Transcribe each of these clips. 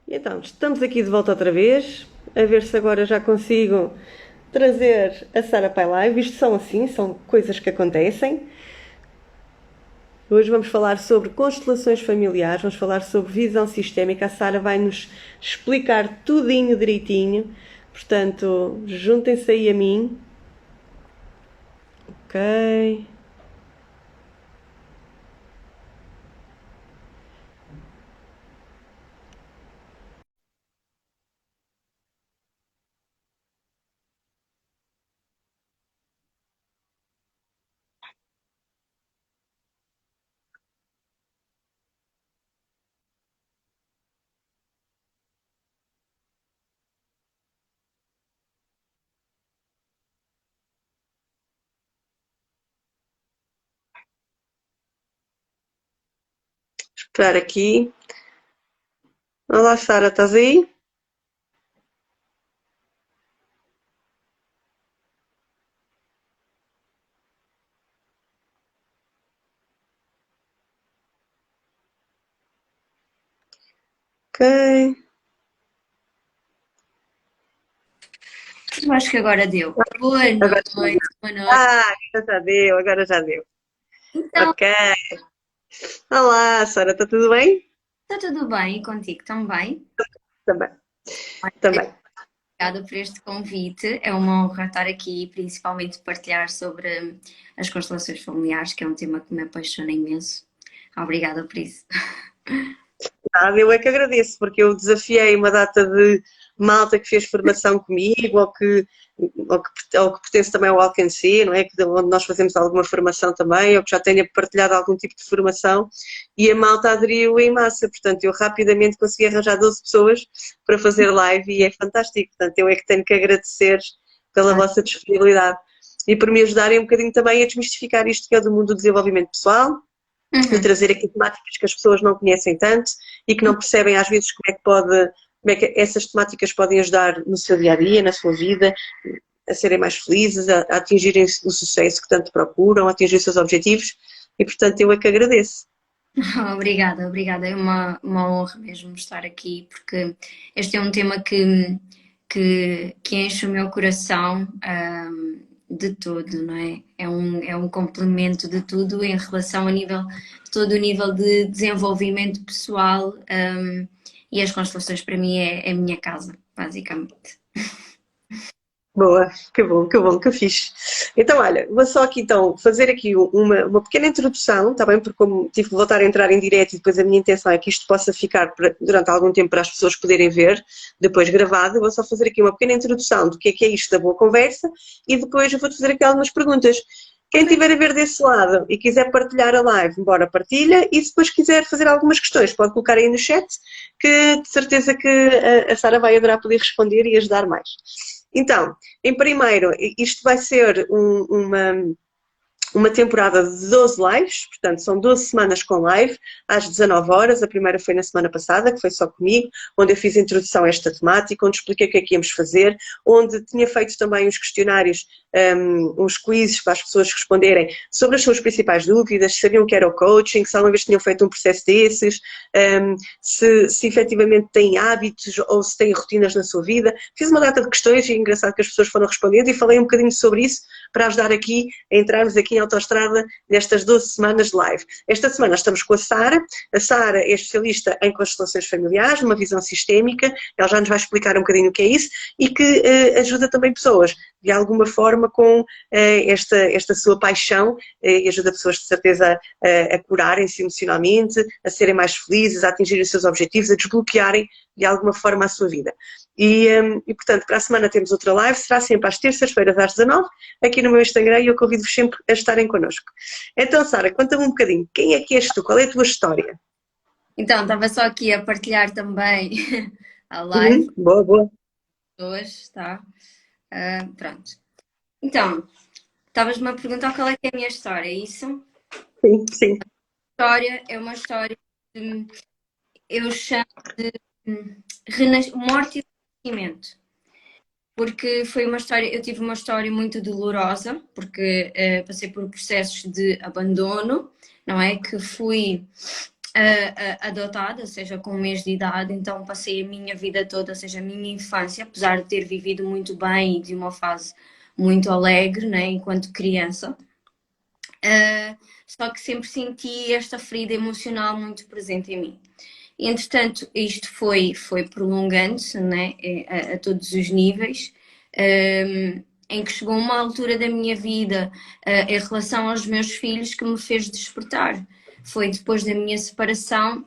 E então, estamos aqui de volta outra vez, a ver se agora já consigo trazer a Sara para a live. Isto são assim, são coisas que acontecem. Hoje vamos falar sobre constelações familiares, vamos falar sobre visão sistémica. A Sara vai nos explicar tudinho direitinho. Portanto, juntem-se aí a mim. Ok. Esperar aqui. Olá, Sara, estás aí? Ok. Eu acho que agora deu. Boa Agora já noite, deu. boa noite. Ah, agora já deu, agora já deu. Então, Ok. Olá, Sara, está tudo bem? está tudo bem contigo também? Também, também. Obrigada por este convite. É uma honra estar aqui, principalmente partilhar sobre as constelações familiares, que é um tema que me apaixona imenso. Obrigada por isso. Nada, eu é que agradeço, porque eu desafiei uma data de malta que fez formação comigo, ou que pertence também ao Alcancê, não é? Onde nós fazemos alguma formação também, ou que já tenha partilhado algum tipo de formação, e a malta aderiu em massa. Portanto, eu rapidamente consegui arranjar 12 pessoas para fazer live e é fantástico. Portanto, eu é que tenho que agradecer pela vossa disponibilidade e por me ajudarem um bocadinho também a desmistificar isto que é do mundo do desenvolvimento pessoal, de Uhum. trazer aqui temáticas que as pessoas não conhecem tanto e que não percebem às vezes como é que essas temáticas podem ajudar no seu dia a dia, na sua vida, a serem mais felizes, a atingirem o sucesso que tanto procuram, a atingir os seus objetivos e portanto eu é que agradeço. Obrigada, obrigada. É uma honra mesmo estar aqui, porque este é um tema que enche o meu coração, de tudo, não é? É um complemento de tudo em relação a nível, todo o nível de desenvolvimento pessoal, e as constelações para mim é a minha casa, basicamente. Boa, que bom, que fixe. Então, olha, vou só aqui então fazer aqui uma pequena introdução, está bem? Porque como tive que voltar a entrar em direto e depois a minha intenção é que isto possa ficar durante algum tempo para as pessoas poderem ver, depois gravado, eu vou só fazer aqui uma pequena introdução do que é isto da boa conversa e depois eu vou-te fazer aqui algumas perguntas. Quem Ok. estiver a ver desse lado e quiser partilhar a live, embora partilha, e se depois quiser fazer algumas questões, pode colocar aí no chat, que de certeza que a Sara vai adorar poder responder e ajudar mais. Então, em primeiro, isto vai ser uma temporada de 12 lives, portanto são 12 semanas com live, às 19 horas, a primeira foi na semana passada, que foi só comigo, onde eu fiz a introdução a esta temática, onde expliquei o que é que íamos fazer, onde tinha feito também uns questionários, uns quizzes para as pessoas responderem sobre as suas principais dúvidas, se sabiam o que era o coaching, se alguma vez tinham feito um processo desses, se efetivamente têm hábitos ou se têm rotinas na sua vida. Fiz uma data de questões e é engraçado que as pessoas foram respondendo e falei um bocadinho sobre isso para ajudar aqui a entrarmos aqui em autoestrada nestas 12 semanas de live. Esta semana estamos com a Sara. A Sara é especialista em constelações familiares, numa visão sistémica. Ela já nos vai explicar um bocadinho o que é isso e que ajuda também pessoas, de alguma forma, com esta sua paixão e ajuda pessoas, de certeza, a curarem-se emocionalmente, a serem mais felizes, a atingirem os seus objetivos, a desbloquearem de alguma forma a sua vida. Portanto, para a semana temos outra live, será sempre às terças-feiras às 19 aqui no meu Instagram e eu convido-vos sempre a estarem connosco. Então, Sara, conta-me um bocadinho, quem é que és tu? Qual é a tua história? Então, estava só aqui a partilhar também a live Boa, boa. hoje, tá? Pronto. Então, estavas-me a perguntar qual é que é a minha história, é isso? Sim, sim. História é uma história que eu chamo morte e renascimento. Porque foi uma história, eu tive uma história muito dolorosa, porque passei por processos de abandono, não é? Que fui adotada, ou seja, com 1 mês de idade, então passei a minha vida toda, ou seja, a minha infância, apesar de ter vivido muito bem e de uma fase muito alegre, né, enquanto criança, só que sempre senti esta ferida emocional muito presente em mim. E, entretanto, isto foi prolongando-se, né, a todos os níveis, em que chegou uma altura da minha vida, em relação aos meus filhos, que me fez despertar. Foi depois da minha separação,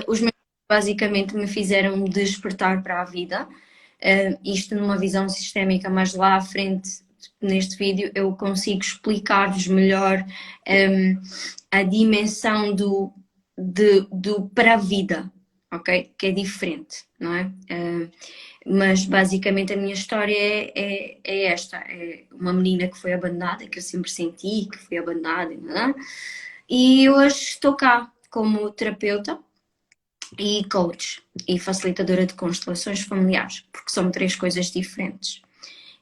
os meus filhos basicamente me fizeram despertar para a vida. Isto numa visão sistémica, mas lá à frente, neste vídeo, eu consigo explicar-vos melhor a dimensão do para a vida, ok? Que é diferente, não é? Mas basicamente a minha história é esta: é uma menina que foi abandonada, que eu sempre senti que foi abandonada, não é? E hoje estou cá como terapeuta e coach e facilitadora de constelações familiares, porque são 3 coisas diferentes.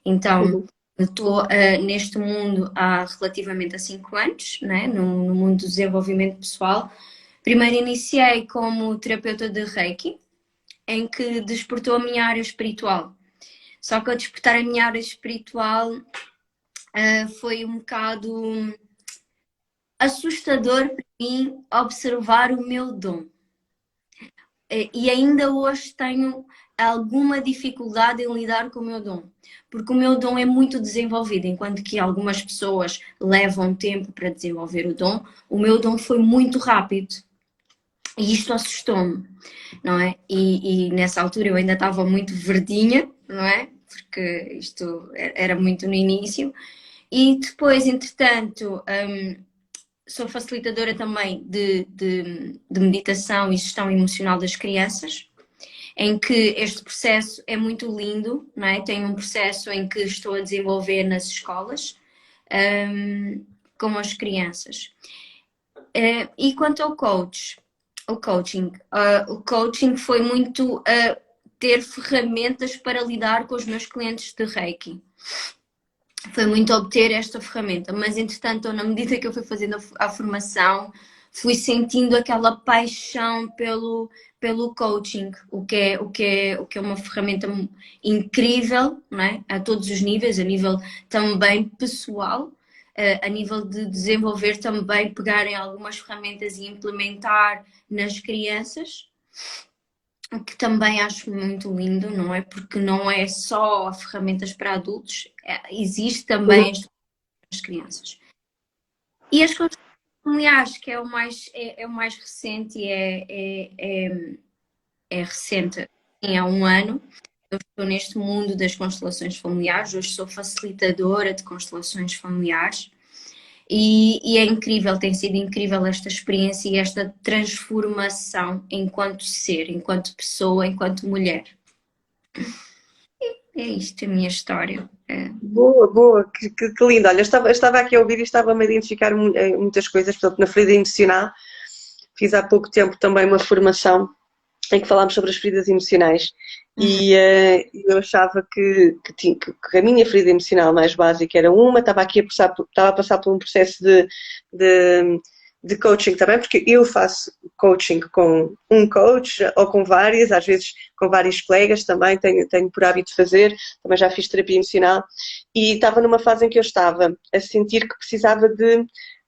Então, estou neste mundo há relativamente a 5 anos, né? No mundo do desenvolvimento pessoal. Primeiro iniciei como terapeuta de Reiki, em que despertou a minha área espiritual. Só que ao despertar a minha área espiritual foi um bocado assustador para mim observar o meu dom. E ainda hoje tenho alguma dificuldade em lidar com o meu dom, porque o meu dom é muito desenvolvido, enquanto que algumas pessoas levam tempo para desenvolver o dom, o meu dom foi muito rápido. E isto assustou-me, não é? E nessa altura eu ainda estava muito verdinha, não é? Porque isto era muito no início. E depois, entretanto, sou facilitadora também de meditação e gestão emocional das crianças, em que este processo é muito lindo, não é? Tenho um processo em que estou a desenvolver nas escolas com as crianças. E quanto ao o coaching foi muito ter ferramentas para lidar com os meus clientes de Reiki. Foi muito obter esta ferramenta, mas entretanto, na medida que eu fui fazendo a formação, fui sentindo aquela paixão pelo coaching, o que é uma ferramenta incrível, não é? A todos os níveis, a nível também pessoal, a nível de desenvolver também, pegar em algumas ferramentas e implementar nas crianças, o que também acho muito lindo, não é? Porque não é só ferramentas para adultos, existe também as crianças. E as constelações familiares, que é o mais recente e é recente, há 1 ano. Eu estou neste mundo das constelações familiares, hoje sou facilitadora de constelações familiares e é incrível, tem sido incrível esta experiência e esta transformação enquanto ser, enquanto pessoa, enquanto mulher. É isto a minha história. Boa, boa, que lindo. Olha, eu estava aqui a ouvir e estava-me a identificar muitas coisas, portanto, na ferida emocional. Fiz há pouco tempo também uma formação em que falámos sobre as feridas emocionais e eu achava que a minha ferida emocional mais básica era estava a passar por um processo de coaching também, porque eu faço coaching com um coach ou com várias, às vezes com vários colegas também, tenho por hábito de fazer, também já fiz terapia emocional e estava numa fase em que eu estava a sentir que precisava de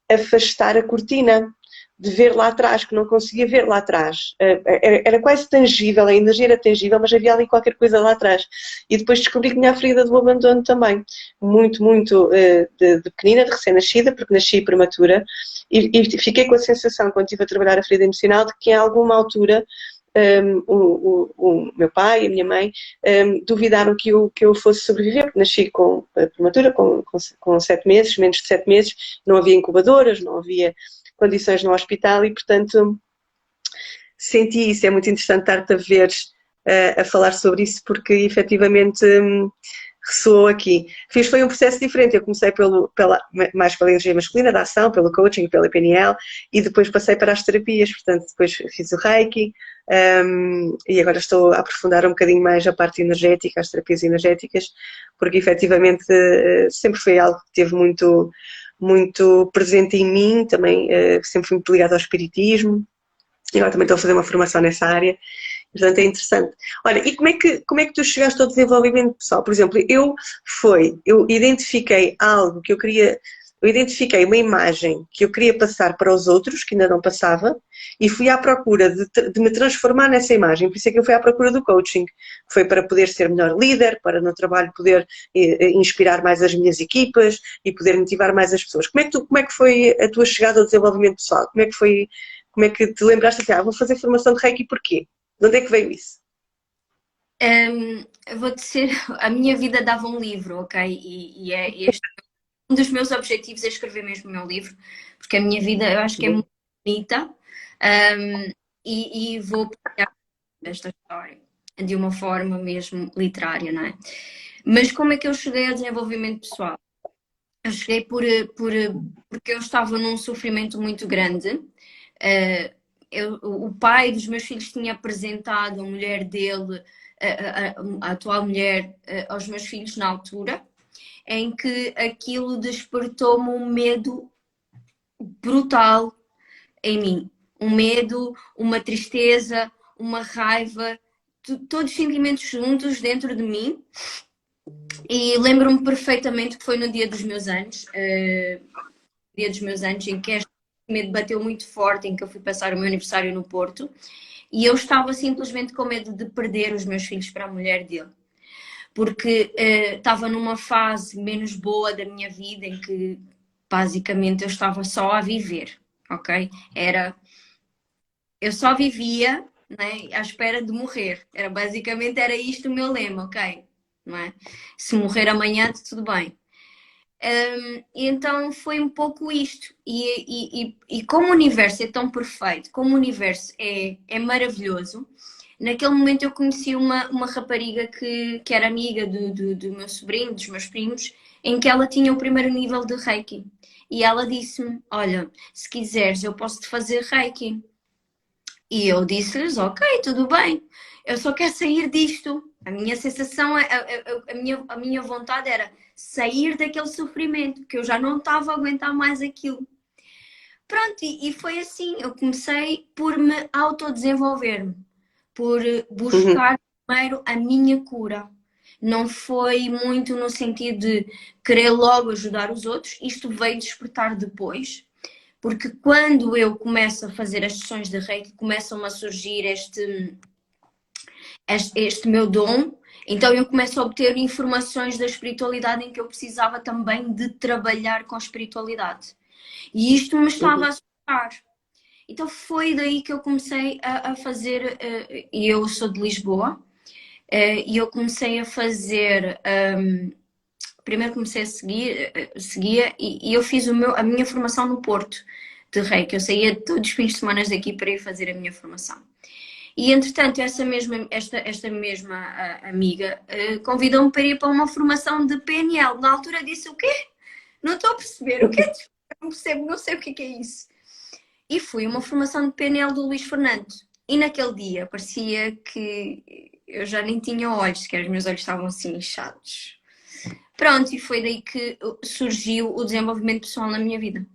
afastar a cortina, de ver lá atrás, que não conseguia ver lá atrás. Era quase tangível, a energia era tangível, mas havia ali qualquer coisa lá atrás. E depois descobri que tinha a ferida do abandono também. Muito, muito de pequenina, de recém-nascida, porque nasci prematura, e fiquei com a sensação, quando estive a trabalhar a ferida emocional, de que em alguma altura o meu pai e a minha mãe duvidaram que eu fosse sobreviver, porque nasci com prematura, com 7 meses, menos de 7 meses, não havia incubadoras, não havia condições no hospital e, portanto, senti isso. É muito interessante estar-te a ver, a falar sobre isso, porque efetivamente ressoou aqui. Foi um processo diferente. Eu comecei mais pela energia masculina da ação, pelo coaching, pela PNL, e depois passei para as terapias. Portanto, depois fiz o Reiki e agora estou a aprofundar um bocadinho mais a parte energética, as terapias energéticas, porque efetivamente sempre foi algo que teve muito presente em mim, também sempre fui muito ligada ao espiritismo, e agora também estou a fazer uma formação nessa área, portanto é interessante. Olha, e como é que tu chegaste ao desenvolvimento pessoal? Por exemplo, eu identifiquei algo que eu identifiquei uma imagem que eu queria passar para os outros, que ainda não passava, e fui à procura de me transformar nessa imagem. Por isso é que eu fui à procura do coaching, que foi para poder ser melhor líder, para no trabalho poder inspirar mais as minhas equipas e poder motivar mais as pessoas. Como é que foi a tua chegada ao desenvolvimento pessoal? Como é que te lembraste assim, vou fazer formação de Reiki, porquê? De onde é que veio isso? Eu vou dizer, a minha vida dava um livro, ok? E é este um dos meus objetivos é escrever mesmo o meu livro, porque a minha vida eu acho que é muito bonita, e vou partilhar esta história de uma forma mesmo literária, não é? Mas como é que eu cheguei ao desenvolvimento pessoal? Eu cheguei porque eu estava num sofrimento muito grande. O pai dos meus filhos tinha apresentado a mulher dele, a atual mulher, aos meus filhos na altura, em que aquilo despertou-me um medo brutal em mim. Um medo, uma tristeza, uma raiva, todos os sentimentos juntos dentro de mim. E lembro-me perfeitamente que foi no dia dos meus anos, em que este medo bateu muito forte, em que eu fui passar o meu aniversário no Porto, e eu estava simplesmente com medo de perder os meus filhos para a mulher dele. Porque estava numa fase menos boa da minha vida, em que basicamente eu estava só a viver, ok? Eu só vivia, né, à espera de morrer. Basicamente era isto o meu lema, ok? Não é? Se morrer amanhã, tudo bem. E então foi um pouco isto. E como o universo é tão perfeito, como o universo é maravilhoso, naquele momento eu conheci uma rapariga que era amiga do meu sobrinho, dos meus primos, em que ela tinha o primeiro nível de Reiki. E ela disse-me, olha, se quiseres eu posso te fazer Reiki. E eu disse-lhes, ok, tudo bem, eu só quero sair disto. A minha sensação, a minha vontade era sair daquele sofrimento, que eu já não estava a aguentar mais aquilo. Pronto, e foi assim, eu comecei por me autodesenvolver-me, por buscar primeiro a minha cura. Não foi muito no sentido de querer logo ajudar os outros, isto veio despertar depois. Porque quando eu começo a fazer as sessões de Reiki, começam a surgir este meu dom, então eu começo a obter informações da espiritualidade em que eu precisava também de trabalhar com a espiritualidade. E isto me estava a assustar. Então foi daí que eu comecei a fazer, e eu sou de Lisboa, e eu comecei a fazer, primeiro comecei a seguia e eu fiz a minha formação no Porto de Reiki. Eu saía todos os fins de semana daqui para ir fazer a minha formação. E entretanto, esta mesma amiga convidou-me para ir para uma formação de PNL. Na altura disse o quê? Não estou a perceber. O que é? Não percebo, não sei o que é isso. E fui uma formação de PNL do Luís Fernando. E naquele dia parecia que eu já nem tinha olhos, que os meus olhos estavam assim inchados. Pronto, e foi daí que surgiu o desenvolvimento pessoal na minha vida.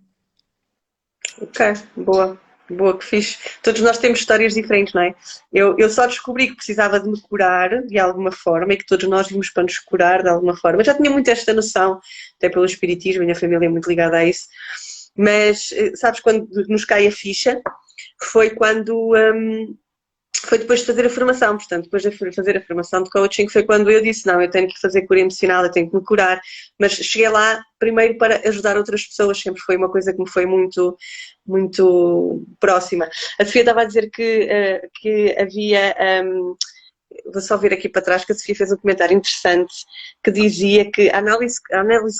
Ok, boa. Boa, que fixe. Todos nós temos histórias diferentes, não é? Eu só descobri que precisava de me curar de alguma forma e que todos nós vimos para nos curar de alguma forma. Eu já tinha muito esta noção, até pelo espiritismo, a minha família é muito ligada a isso. Mas, sabes, quando nos cai a ficha, foi quando... foi depois de fazer a formação, portanto, depois de fazer a formação de coaching, foi quando eu disse, não, eu tenho que fazer cura emocional, eu tenho que me curar, mas cheguei lá primeiro para ajudar outras pessoas, sempre foi uma coisa que me foi muito, muito próxima. A Sofia estava a dizer que havia, vou só ver aqui para trás, que a Sofia fez um comentário interessante, que dizia que a análise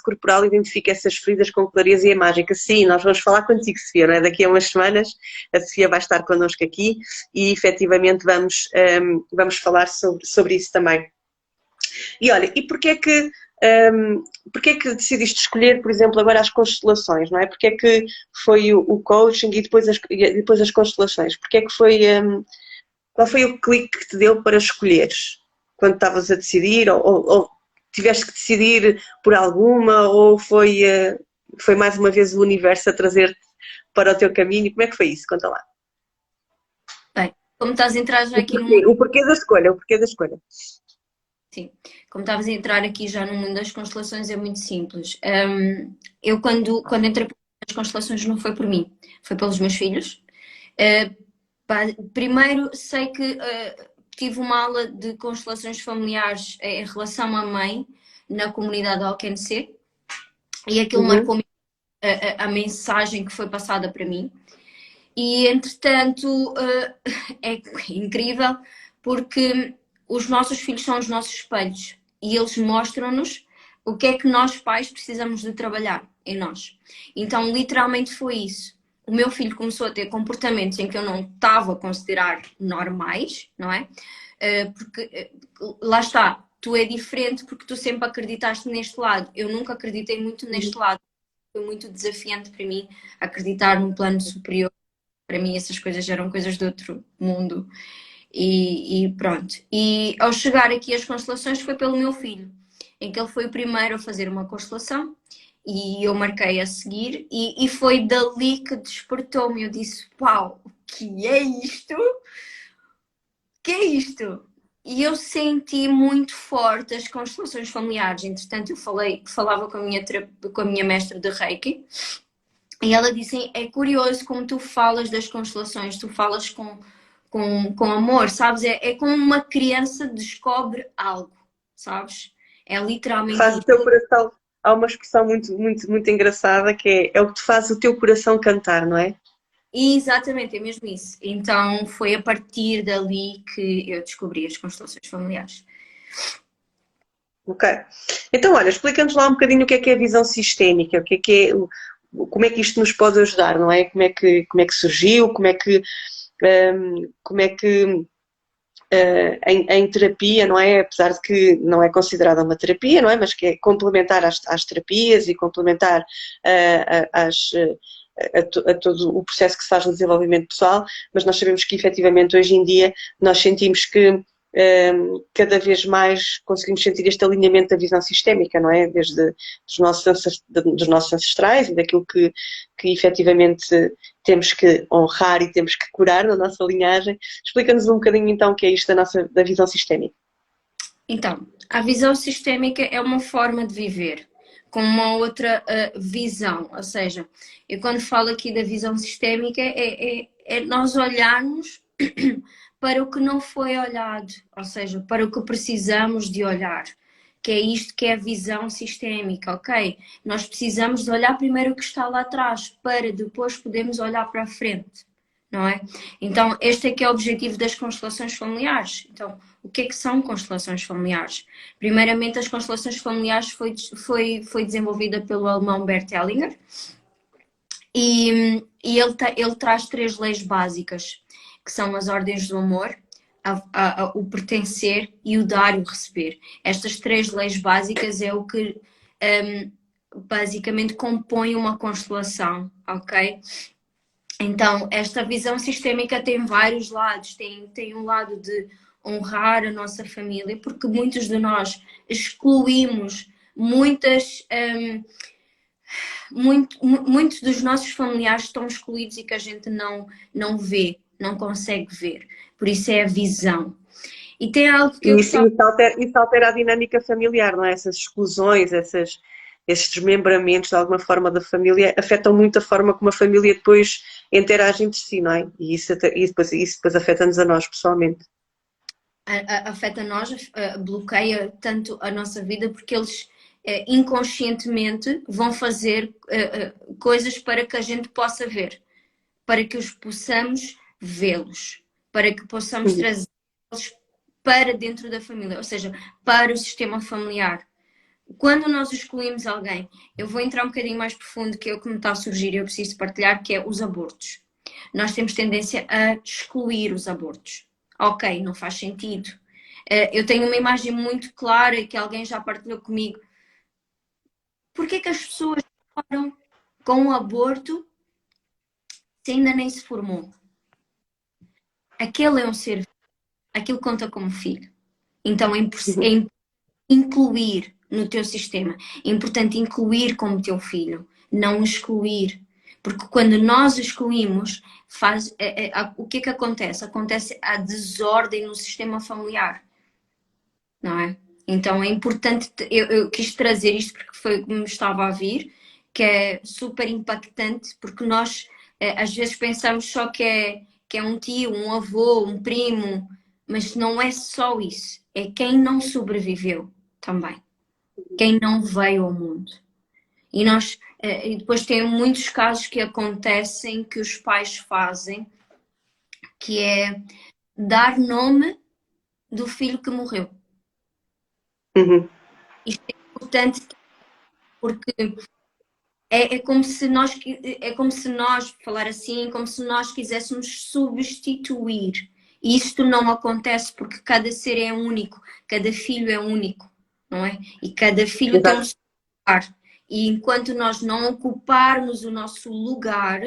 corporal identifica essas feridas com clareza e é mágica. Sim, nós vamos falar contigo, Sofia, não é? Daqui a umas semanas a Sofia vai estar connosco aqui e efetivamente vamos falar sobre isso também. E olha, e porquê é que decidiste escolher, por exemplo, agora as constelações, não é? Porquê é que foi o coaching e depois as constelações? Porquê é que foi... qual foi o clique que te deu para escolheres? Quando estavas a decidir? Ou tiveste que decidir por alguma? Ou foi... foi mais uma vez o universo a trazer-te para o teu caminho? Como é que foi isso? Conta lá. Bem, como estás a entrar já aqui no mundo. O porquê da escolha, o porquê da escolha. Sim, como estavas a entrar aqui já no mundo das constelações, é muito simples. Eu, quando entrei nas constelações, não foi por mim, foi pelos meus filhos. Primeiro, sei que tive uma aula de constelações familiares em relação à mãe na comunidade Alquense e aquilo marcou-me a mensagem que foi passada para mim. E, entretanto, é incrível porque os nossos filhos são os nossos espelhos e eles mostram-nos o que é que nós pais precisamos de trabalhar em nós. Então, literalmente foi isso. O meu filho começou a ter comportamentos em que eu não estava a considerar normais, não é? Porque, lá está, tu é diferente porque tu sempre acreditaste neste lado. Eu nunca acreditei muito neste lado. Foi muito desafiante para mim acreditar num plano superior. Para mim essas coisas eram coisas de outro mundo. E pronto. E ao chegar aqui às constelações foi pelo meu filho, em que ele foi o primeiro a fazer uma constelação e eu marquei a seguir e foi dali que despertou-me. Eu disse, pau, o que é isto? O que é isto? E eu senti muito forte as constelações familiares. Entretanto, eu falava com a minha mestra de Reiki. E ela disse, é curioso como tu falas das constelações, tu falas com amor, sabes? É como uma criança descobre algo, sabes? É literalmente Faz o isso. teu coração. Há uma expressão muito engraçada que é o que te faz o teu coração cantar, não é? E exatamente, é mesmo isso. Então foi a partir dali que eu descobri as constelações familiares. Ok. Então, olha, explica-nos lá um bocadinho o que é a visão sistémica, o que é, como é que isto nos pode ajudar, não é? Como é que surgiu, como é que em terapia, não é? Apesar de que não é considerada uma terapia, não é? Mas que é complementar às terapias e complementar a todo o processo que se faz no desenvolvimento pessoal, mas nós sabemos que efetivamente hoje em dia nós sentimos que cada vez mais conseguimos sentir este alinhamento da visão sistémica, não é? Desde dos nossos ancestrais e daquilo que efetivamente temos que honrar e temos que curar na nossa linhagem. Explica-nos um bocadinho então o que é isto da visão sistémica. Então, a visão sistémica é uma forma de viver com uma outra visão, ou seja, eu quando falo aqui da visão sistémica é nós olharmos para o que não foi olhado, ou seja, para o que precisamos de olhar, que é isto que é a visão sistémica, ok? Nós precisamos de olhar primeiro o que está lá atrás, para depois podermos olhar para a frente, não é? Então, este é que é o objetivo das constelações familiares. Então, o que é que são constelações familiares? Primeiramente, as constelações familiares foi desenvolvida pelo alemão Bert Hellinger e ele traz 3 leis básicas, que são as ordens do amor, o pertencer e o dar e o receber. Estas 3 leis básicas é o que basicamente compõe uma constelação, ok? Então, esta visão sistémica tem vários lados. Tem um lado de honrar a nossa família, porque muitos de nós excluímos muitos dos nossos familiares estão excluídos e que a gente não vê, não consegue ver. Por isso é a visão. E tem algo que eu gostava... Isso altera a dinâmica familiar, não é? Essas exclusões, esses desmembramentos de alguma forma da família afetam muito a forma como a família depois interage entre si, não é? E isso depois afeta-nos a nós pessoalmente. Afeta nós, bloqueia tanto a nossa vida porque eles inconscientemente vão fazer coisas para que a gente possa ver, para que os possamos vê-los, para que possamos trazê-los para dentro da família, ou seja, para o sistema familiar. Quando nós excluímos alguém, eu vou entrar um bocadinho mais profundo, que é o que me está a surgir e eu preciso partilhar, que é os abortos. Nós temos tendência a excluir os abortos. Ok, não faz sentido. Eu tenho uma imagem muito clara que alguém já partilhou comigo. Por que as pessoas choram com o aborto se ainda nem se formou? Aquele é um ser, aquilo conta como filho. Então é incluir no teu sistema. É importante incluir como teu filho. não excluir. Porque quando nós excluímos, o que é que acontece? Acontece a desordem no sistema familiar, não é? Então é importante, eu quis trazer isto porque foi como estava a vir, que é super impactante, porque nós às vezes pensamos só que é um tio, um avô, um primo, mas não é só isso, é quem não sobreviveu também, quem não veio ao mundo. E depois tem muitos casos que acontecem que os pais fazem, que é dar nome do filho que morreu. Uhum. Isto é importante porque é como se nós, falar assim, como se nós quiséssemos substituir. E isto não acontece porque cada ser é único, cada filho é único, não é? E cada filho tem um Exato. seu lugar. E enquanto nós não ocuparmos o nosso lugar,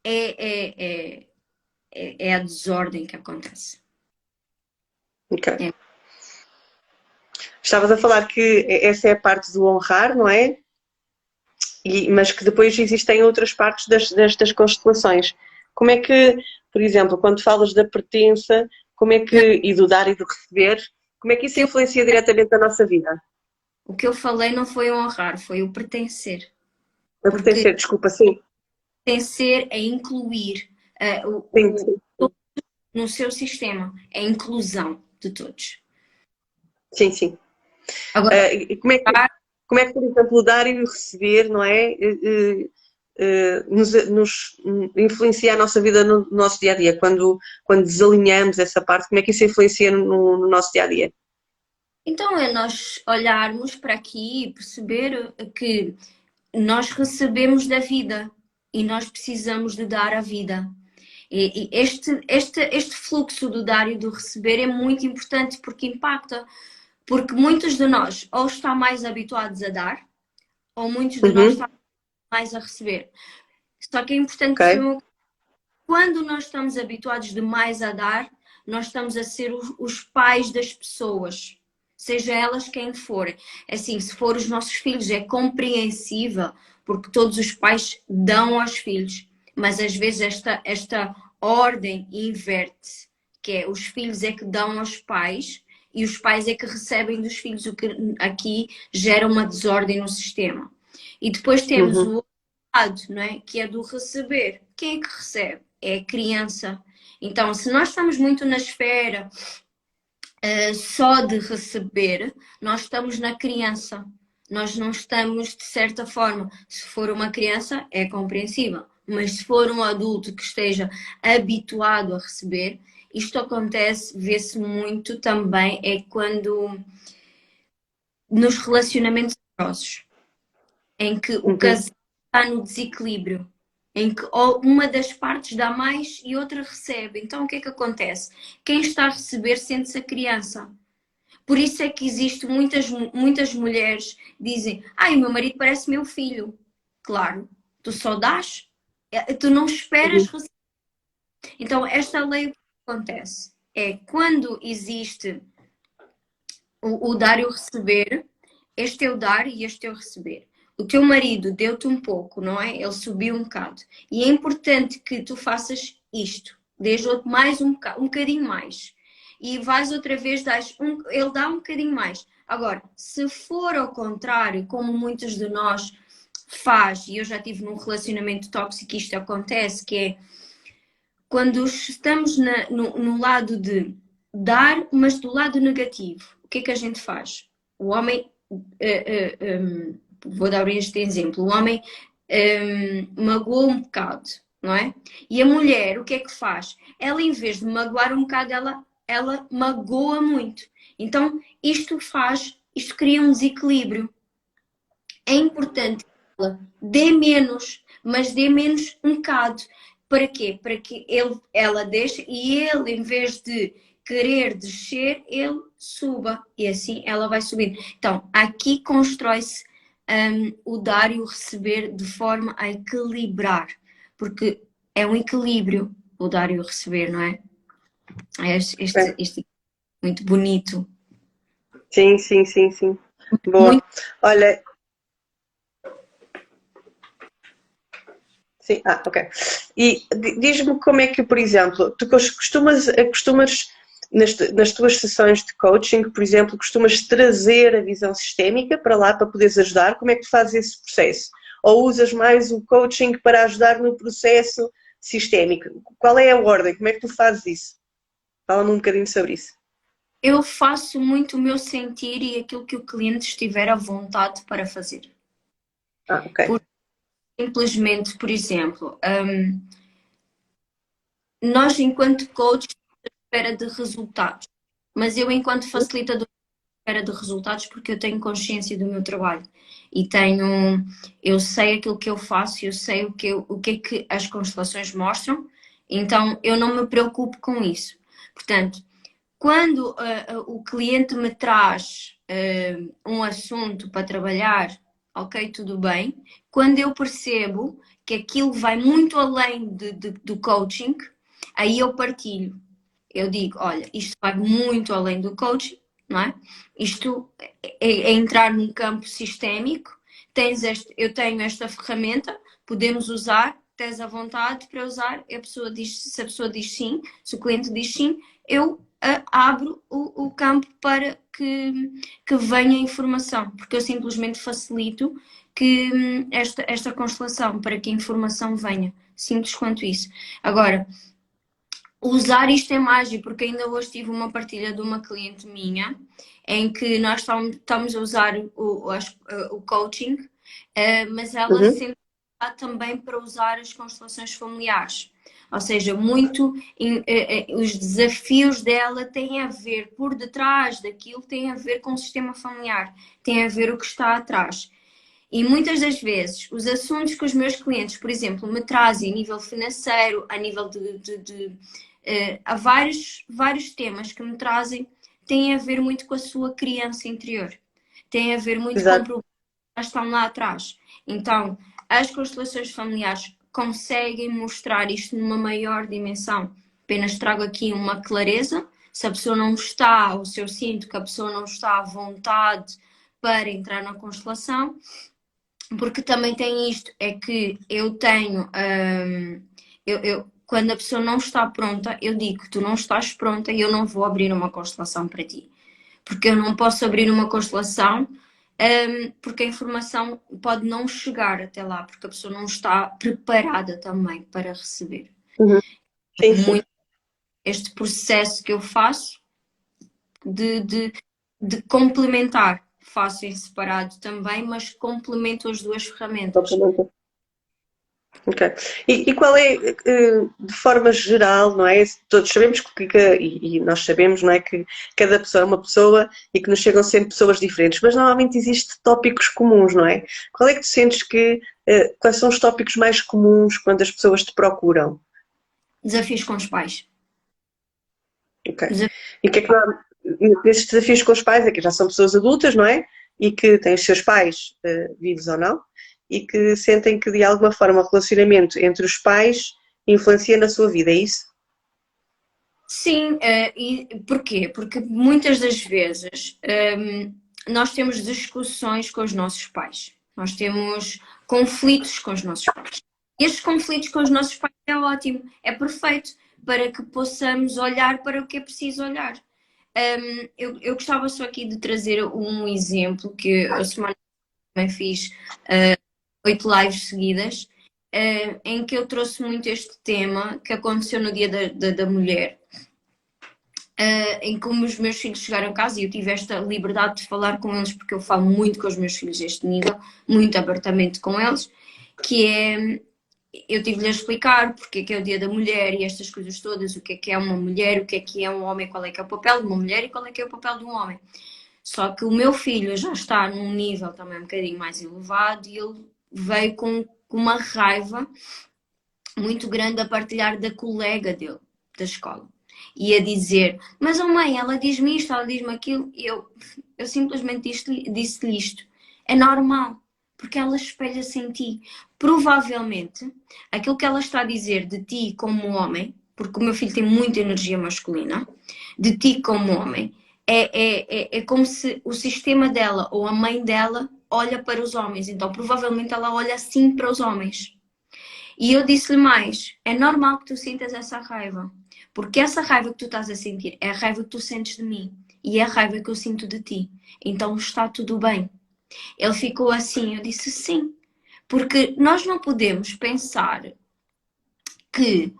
é, é, é a desordem que acontece. Ok. É. Estavas a falar que essa é a parte do honrar, não é? Mas que depois existem outras partes das constelações. Como é que, por exemplo, quando falas da pertença, como é Não, que, e do dar e do receber, como é que isso o que influencia diretamente a nossa vida? o que eu falei não foi honrar, foi o pertencer. A Porque pertencer, desculpa, sim. pertencer é incluir Sim, sim. no seu sistema, é a inclusão de todos. Sim, sim. Agora, E como é que, por exemplo, o dar e o receber, não é? Nos influencia a nossa vida no nosso dia a dia? Quando desalinhamos essa parte, como é que isso influencia no nosso dia a dia? então é nós olharmos para aqui e perceber que nós recebemos da vida e nós precisamos de dar a vida. E este fluxo do dar e do receber é muito importante porque impacta, porque muitos de nós ou estão mais habituados a dar, ou muitos de nós Uhum, estão mais a receber. Só que é importante ok. perceber quando nós estamos habituados demais a dar, nós estamos a ser os pais das pessoas, seja elas quem forem. Assim, se for os nossos filhos, é compreensível, porque todos os pais dão aos filhos, mas às vezes esta ordem inverte, que é os filhos é que dão aos pais e os pais é que recebem dos filhos, o que aqui gera uma desordem no sistema. E depois temos Uhum, o lado, não é? Que é do receber. Quem é que recebe? É a criança. Então, se nós estamos muito na esfera só de receber, nós estamos na criança. Nós não estamos, de certa forma, se for uma criança, é compreensível. Mas se for um adulto que esteja habituado a receber, isto acontece, vê-se muito também, é quando nos relacionamentos amorosos, em que o uhum, casal está no desequilíbrio, em que uma das partes dá mais e outra recebe. Então o que é que acontece? Quem está a receber sente-se a criança. Por isso é que existe muitas mulheres que dizem: ai, o meu marido parece meu filho. Claro, tu só dás, tu não esperas uhum, receber. Então, esta lei o que acontece é quando existe o dar e o receber, este é o dar e este é o receber. O teu marido deu-te um pouco, não é? Ele subiu um bocado. E é importante que tu faças isto. Dês mais um bocadinho mais. E vais outra vez, ele dá um bocadinho mais. Agora, se for ao contrário, como muitos de nós faz, e eu já tive num relacionamento tóxico isto acontece, que é quando estamos no lado de dar, mas do lado negativo, o que é que a gente faz? O homem, vou dar este exemplo, o homem magoou um bocado, não é? E a mulher, o que é que faz? Ela, em vez de magoar um bocado, ela magoa muito. Então, isto cria um desequilíbrio. É importante que ela dê menos, mas dê menos um bocado. Para quê? Para que ela deixe e ele, em vez de querer descer, ele suba. E assim ela vai subindo. Então, aqui constrói-se o dar e o receber de forma a equilibrar. Porque é um equilíbrio o dar e o receber, não é? É ok. este muito bonito. Sim, sim, sim, sim. Boa. Muito Olha, Sim, ok. E diz-me como é que, por exemplo, tu costumas nas tuas sessões de coaching, por exemplo, costumas trazer a visão sistémica para lá para poderes ajudar? Como é que tu fazes esse processo? Ou usas mais o coaching para ajudar no processo sistémico? Qual é a ordem? Como é que tu fazes isso? Fala-me um bocadinho sobre isso. Eu faço muito o meu sentir e aquilo que o cliente estiver à vontade para fazer. Ok. Simplesmente, por exemplo, nós enquanto coach estamos à espera de resultados, mas eu enquanto facilitador espera de resultados porque eu tenho consciência do meu trabalho e eu sei aquilo que eu faço, eu sei o que é que as constelações mostram, então eu não me preocupo com isso. Portanto, quando o cliente me traz um assunto para trabalhar, ok, tudo bem. Quando eu percebo que aquilo vai muito além do coaching, aí eu partilho. Eu digo, olha, isto vai muito além do coaching, não é? Isto é entrar num campo sistémico. Eu tenho esta ferramenta, podemos usar, tens à vontade para usar. Se a pessoa diz sim, se o cliente diz sim, eu abro o campo para que venha informação, porque eu simplesmente facilito que esta constelação para que a informação venha. Simples quanto isso. Agora, usar isto é mágico, porque ainda hoje tive uma partilha de uma cliente minha em que nós estamos a usar o coaching, mas ela Uhum. sempre está também para usar as constelações familiares. Ou seja, muito os desafios dela têm a ver, por detrás daquilo, têm a ver com o sistema familiar, tem a ver o que está atrás. E muitas das vezes, os assuntos que os meus clientes, por exemplo, me trazem a nível financeiro, a nível há vários temas que me trazem, têm a ver muito com a sua criança interior, têm a ver muito com Exato. problemas que estão lá atrás. Então, as constelações familiares conseguem mostrar isto numa maior dimensão. Apenas trago aqui uma clareza. Se a pessoa não está, ou se eu sinto que a pessoa não está à vontade para entrar na constelação, porque também tem isto, é que eu tenho, quando a pessoa não está pronta, eu digo, tu não estás pronta e eu não vou abrir uma constelação para ti. Porque eu não posso abrir uma constelação, porque a informação pode não chegar até lá, porque a pessoa não está preparada também para receber. Uhum. Sim, sim. Muito este processo que eu faço de complementar. Faço em separado também, mas complemento as duas ferramentas. Ok. E qual é, de forma geral, não é? Todos sabemos e nós sabemos, não é? Que cada pessoa é uma pessoa e que nos chegam sempre pessoas diferentes, mas normalmente existem tópicos comuns, não é? Qual é que tu sentes quais são os tópicos mais comuns quando as pessoas te procuram? Desafios com os pais. Ok. E o que é que nesses desafios com os pais, é que já são pessoas adultas, não é? E que têm os seus pais, vivos ou não, e que sentem que de alguma forma o relacionamento entre os pais influencia na sua vida, é isso? Sim, e porquê? Porque muitas das vezes nós temos discussões com os nossos pais, nós temos conflitos com os nossos pais. Estes conflitos com os nossos pais é ótimo, é perfeito para que possamos olhar para o que é preciso olhar. Eu gostava só aqui de trazer um exemplo que a semana também fiz 8 lives seguidas, em que eu trouxe muito este tema que aconteceu no Dia da Mulher, em como os meus filhos chegaram a casa e eu tive esta liberdade de falar com eles, porque eu falo muito com os meus filhos a este nível, muito abertamente com eles, que é, eu tive-lhe a explicar porque é que é o Dia da Mulher e estas coisas todas, o que é uma mulher, o que é um homem, qual é que é o papel de uma mulher e qual é que é o papel de um homem. Só que o meu filho já está num nível também um bocadinho mais elevado e ele veio com uma raiva muito grande a partilhar da colega dele, da escola. E a dizer, mas oh mãe, ela diz-me isto, ela diz-me aquilo. E eu simplesmente disse-lhe isto. É normal, porque ela espelha-se em ti. Provavelmente, aquilo que ela está a dizer de ti como homem, porque o meu filho tem muita energia masculina, de ti como homem, é como se o sistema dela ou a mãe dela olha para os homens. Então, provavelmente, ela olha assim para os homens. E eu disse-lhe mais, é normal que tu sintas essa raiva, porque essa raiva que tu estás a sentir é a raiva que tu sentes de mim e é a raiva que eu sinto de ti. Então está tudo bem. Ele ficou assim, eu disse sim, porque nós não podemos pensar que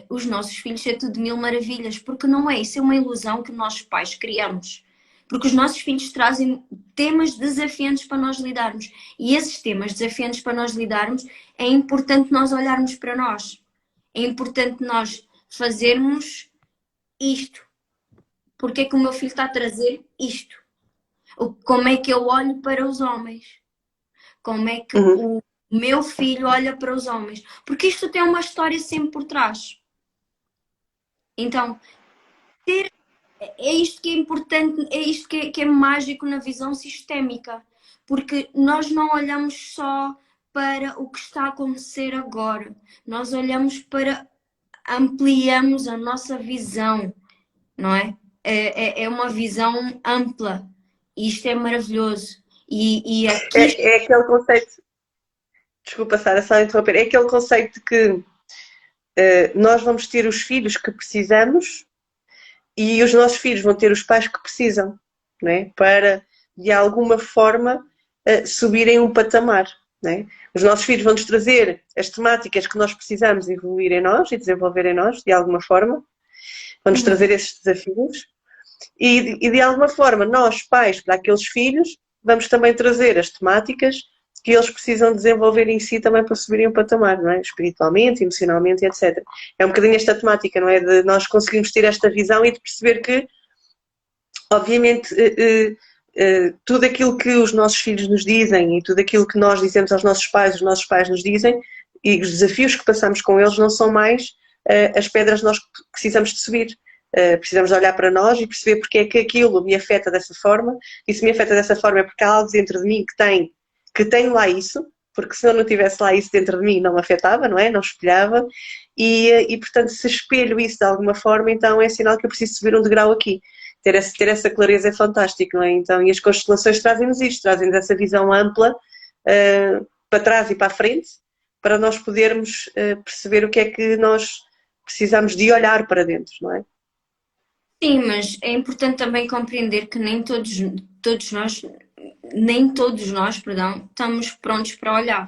os nossos filhos é tudo de mil maravilhas, porque não é. Isso é uma ilusão que nós pais criamos. Porque os nossos filhos trazem temas desafiantes para nós lidarmos. E esses temas desafiantes para nós lidarmos, é importante nós olharmos para nós. É importante nós fazermos isto. Porque é que o meu filho está a trazer isto? Como é que eu olho para os homens? Como é que o meu filho olha para os homens? Porque isto tem uma história sempre por trás. Então, é isto que é importante, é isto que é mágico na visão sistémica. Porque nós não olhamos só para o que está a acontecer agora. Nós olhamos para, ampliamos a nossa visão, não é? É uma visão ampla. E isto é maravilhoso. E aqui... É aquele conceito, desculpa Sara, só interromper, é aquele conceito de que nós vamos ter os filhos que precisamos e os nossos filhos vão ter os pais que precisam, não é? Para, de alguma forma, subirem um patamar. Não é? Os nossos filhos vão-nos trazer as temáticas que nós precisamos evoluir em nós e desenvolver em nós, de alguma forma. Vão-nos trazer esses desafios. E, de alguma forma, nós, pais, para aqueles filhos, vamos também trazer as temáticas que eles precisam desenvolver em si também para subirem um patamar, não é? Espiritualmente, emocionalmente, etc. É um bocadinho esta temática, não é? De nós conseguirmos ter esta visão e de perceber que, obviamente, tudo aquilo que os nossos filhos nos dizem e tudo aquilo que nós dizemos aos nossos pais, os nossos pais nos dizem, e os desafios que passamos com eles não são mais as pedras que nós precisamos de subir. Precisamos de olhar para nós e perceber porque é que aquilo me afeta dessa forma, e se me afeta dessa forma é porque há algo dentro de mim que tem lá isso, porque se eu não tivesse lá isso dentro de mim não me afetava, não é? Não espelhava, e portanto se espelho isso de alguma forma, então é sinal que eu preciso subir um degrau aqui. Ter essa clareza é fantástico, não é? Então, e as constelações trazem-nos isto, trazem-nos essa visão ampla, para trás e para a frente, para nós podermos perceber o que é que nós precisamos de olhar para dentro, não é? Sim, mas é importante também compreender que nem todos nós, perdão, estamos prontos para olhar.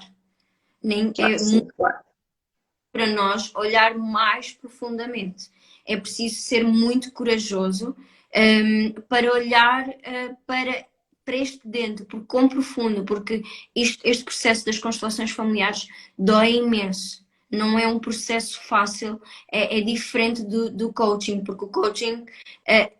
Nem é Sim, muito claro. para nós olhar mais profundamente. É preciso ser muito corajoso para olhar para este dentro, por quão profundo, porque este processo das constelações familiares dói imenso. Não é um processo fácil, é diferente do coaching, porque o coaching é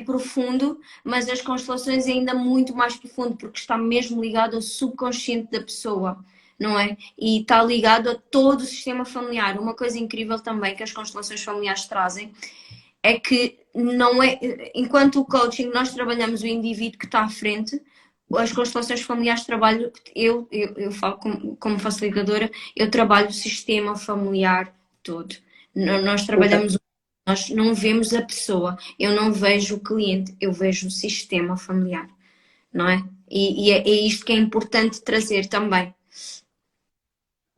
profundo, mas as constelações é ainda muito mais profundo, porque está mesmo ligado ao subconsciente da pessoa, não é? E está ligado a todo o sistema familiar. Uma coisa incrível também que as constelações familiares trazem é que não é, enquanto o coaching nós trabalhamos o indivíduo que está à frente, as constelações familiares trabalho, eu falo como facilitadora, eu trabalho o sistema familiar todo. Nós trabalhamos, nós não vemos a pessoa, eu não vejo o cliente, eu vejo o sistema familiar, não é? E é isto que é importante trazer também.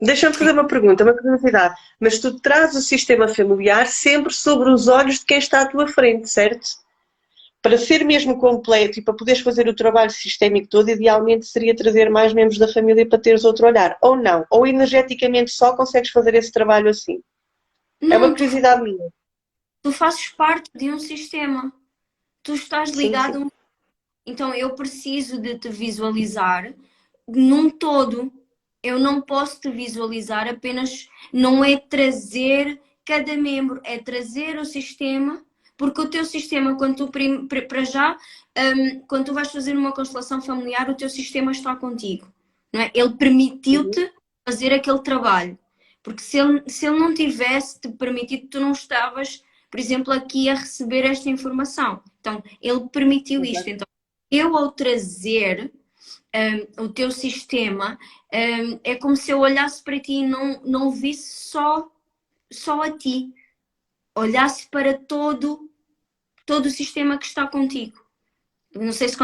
Deixa-me fazer uma pergunta, uma curiosidade. Mas tu trazes o sistema familiar sempre sobre os olhos de quem está à tua frente, certo? Para ser mesmo completo e para poderes fazer o trabalho sistémico todo, idealmente seria trazer mais membros da família para teres outro olhar. Ou não. Ou energeticamente só consegues fazer esse trabalho assim. É uma Não, curiosidade minha. tu fazes parte de um sistema. Tu estás Sim, ligado a sim. um... Então eu preciso de te visualizar num todo. Eu não posso te visualizar apenas, não é trazer cada membro, é trazer o sistema, porque o teu sistema, quando tu, para já, quando tu vais fazer uma constelação familiar, o teu sistema está contigo, não é? Ele permitiu-te fazer aquele trabalho, porque se ele não tivesse te permitido, tu não estavas, por exemplo, aqui a receber esta informação. Então, ele permitiu isto. Então, eu ao trazer o teu sistema, é como se eu olhasse para ti e não visse só a ti. Olhasse para todo o sistema que está contigo. Não sei se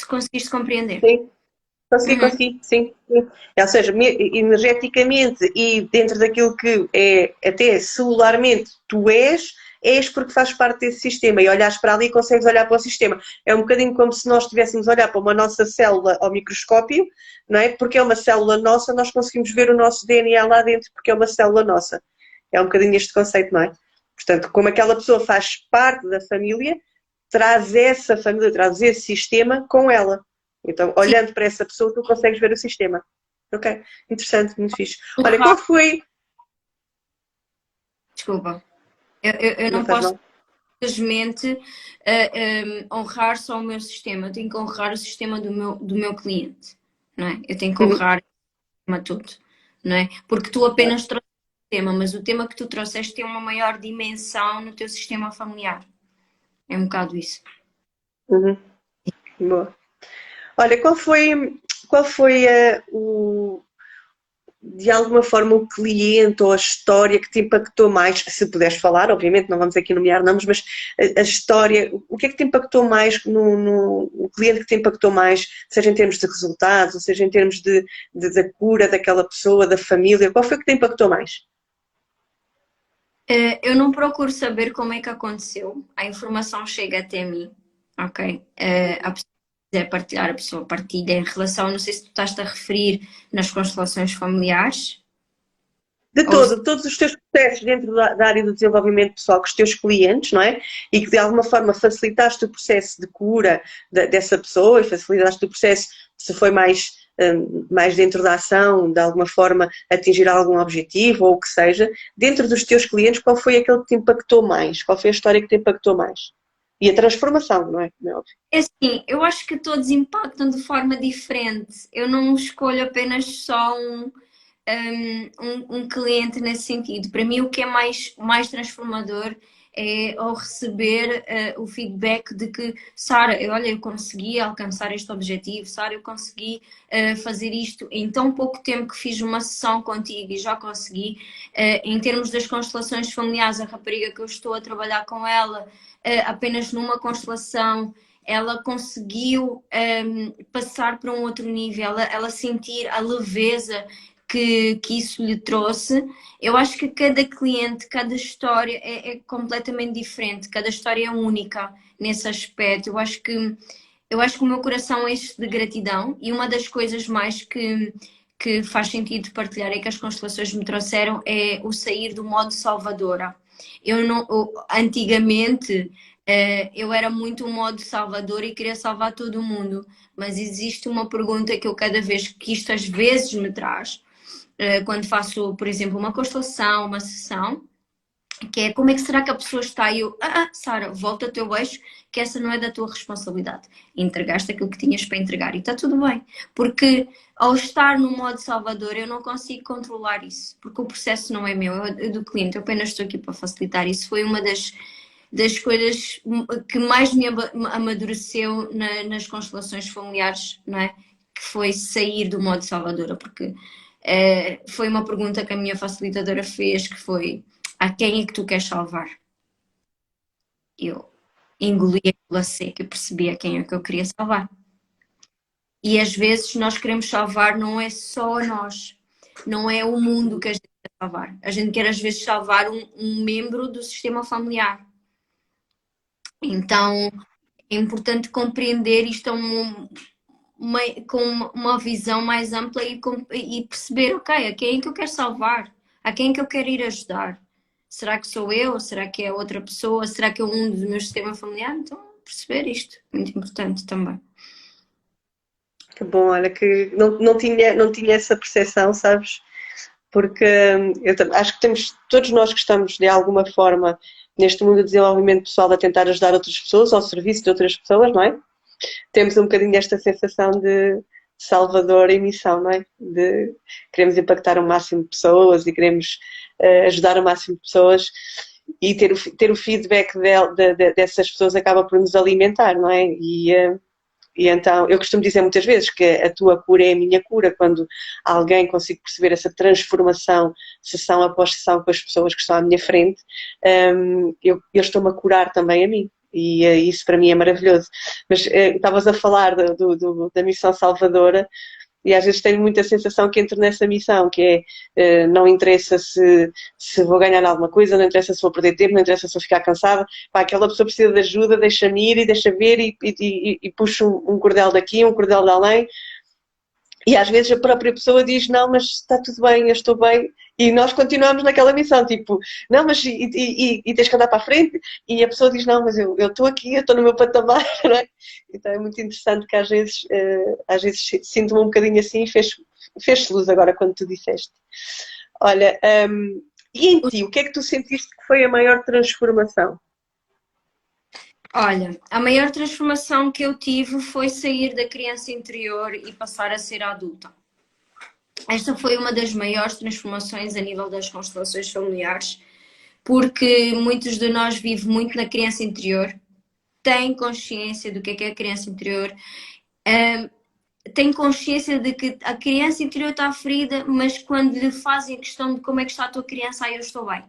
conseguiste compreender. Sim. Uhum. Consegui, sim. Sim. Ou seja, energeticamente e dentro daquilo que é até celularmente tu és porque fazes parte desse sistema e olhas para ali e consegues olhar para o sistema. É um bocadinho como se nós estivéssemos a olhar para uma nossa célula ao microscópio, não é? Porque é uma célula nossa, nós conseguimos ver o nosso DNA lá dentro porque é uma célula nossa. É um bocadinho este conceito, não é? Portanto, como aquela pessoa faz parte da família, traz essa família, traz esse sistema com ela. Então, Sim, olhando para essa pessoa, tu consegues ver o sistema. Ok? Interessante, muito fixe. Olha, honrar, qual foi. desculpa, eu Não não faz posso mal. simplesmente honrar só o meu sistema, eu tenho que honrar o sistema do meu cliente, não é? Eu tenho que Uhum. honrar o sistema todo, não é? Porque tu apenas trouxeste o tema, mas o tema que tu trouxeste tem uma maior dimensão no teu sistema familiar. É um bocado isso. Uhum. Boa. Olha, qual foi de alguma forma o cliente ou a história que te impactou mais, se puderes falar, obviamente não vamos aqui nomear nomes, mas a história, o que é que te impactou mais o cliente que te impactou mais, seja em termos de resultados, seja em termos da cura daquela pessoa, da família, qual foi que te impactou mais? Eu não procuro saber como é que aconteceu. A informação chega até mim, ok? A pessoa que quiser partilhar, a pessoa partilha em relação, não sei se tu estás a referir nas constelações familiares, De ou se todo, todos os teus processos dentro da área do desenvolvimento pessoal com os teus clientes, não é? E que de alguma forma facilitaste o processo de cura dessa pessoa e facilitaste o processo, se foi mais dentro da ação, de alguma forma atingir algum objetivo ou o que seja, dentro dos teus clientes, qual foi aquele que te impactou mais? Qual foi a história que te impactou mais? E a transformação, não é? Como é óbvio. É assim, eu acho que todos impactam de forma diferente. Eu não escolho apenas só um cliente nesse sentido. Para mim, o que é mais transformador é ao receber o feedback de que, Sara, olha, eu consegui alcançar este objetivo, Sara, eu consegui fazer isto em tão pouco tempo que fiz uma sessão contigo e já consegui. Em termos das constelações familiares, a rapariga que eu estou a trabalhar com ela, apenas numa constelação, ela conseguiu passar para um outro nível, ela sentir a leveza que isso lhe trouxe. Eu acho que cada cliente, cada história é completamente diferente, cada história é única nesse aspecto. Eu acho que o meu coração é este de gratidão e uma das coisas mais que faz sentido partilhar é que as constelações me trouxeram é o sair do modo salvadora. Antigamente, eu era muito um modo salvador e queria salvar todo mundo, mas existe uma pergunta que eu cada vez que isto às vezes me traz, quando faço, por exemplo, uma constelação, uma sessão, que é como é que será que a pessoa está? E eu, Sara, volta ao teu eixo, que essa não é da tua responsabilidade. Entregaste aquilo que tinhas para entregar e está tudo bem. Porque ao estar no modo salvador, eu não consigo controlar isso, porque o processo não é meu, é do cliente, eu apenas estou aqui para facilitar. Isso foi uma das coisas que mais me amadureceu nas constelações familiares, não é? Que foi sair do modo salvadora, porque foi uma pergunta que a minha facilitadora fez, que foi a quem é que tu queres salvar? Eu engoli aquilo a seco e percebi a quem é que eu queria salvar. E às vezes nós queremos salvar não é só a nós, não é o mundo que a gente quer salvar. A gente quer às vezes salvar um membro do sistema familiar. Então é importante compreender isto com uma visão mais ampla e perceber, ok, a quem é que eu quero salvar? A quem é que eu quero ir ajudar? Será que sou eu? Será que é outra pessoa? Será que é um do meu sistema familiar? Então, perceber isto, muito importante também. Que bom, olha, que não tinha essa percepção, sabes? Porque acho que todos nós que estamos de alguma forma neste mundo de desenvolvimento pessoal a tentar ajudar outras pessoas, ao serviço de outras pessoas, não é? Temos um bocadinho esta sensação de salvador e missão, não é? De queremos impactar o máximo de pessoas e queremos ajudar o máximo de pessoas e ter o feedback dessas pessoas acaba por nos alimentar, não é? E então, eu costumo dizer muitas vezes que a tua cura é a minha cura, quando alguém consigo perceber essa transformação, sessão após sessão, com as pessoas que estão à minha frente, eu estou-me a curar também a mim. e isso para mim é maravilhoso. Mas estavas a falar da missão salvadora, e às vezes tenho muita sensação que entro nessa missão, que é, não interessa se vou ganhar alguma coisa, não interessa se vou perder tempo, não interessa se vou ficar cansada. Pá, aquela pessoa precisa de ajuda, deixa-me ir e deixa ver e puxo um cordel daqui, um cordel de além. E às vezes a própria pessoa diz, não, mas está tudo bem, eu estou bem. E nós continuamos naquela missão, tipo, não, mas tens que andar para a frente. E a pessoa diz, não, mas eu estou aqui, eu estou no meu patamar, não é? Então é muito interessante que às vezes sinto-me um bocadinho assim e fez luz agora quando tu disseste. Olha, e em ti, o que é que tu sentiste que foi a maior transformação? Olha, a maior transformação que eu tive foi sair da criança interior e passar a ser adulta. Esta foi uma das maiores transformações a nível das constelações familiares, porque muitos de nós vivem muito na criança interior, têm consciência do que é a criança interior, têm consciência de que a criança interior está ferida, mas quando lhe fazem a questão de como é que está a tua criança, aí eu estou bem.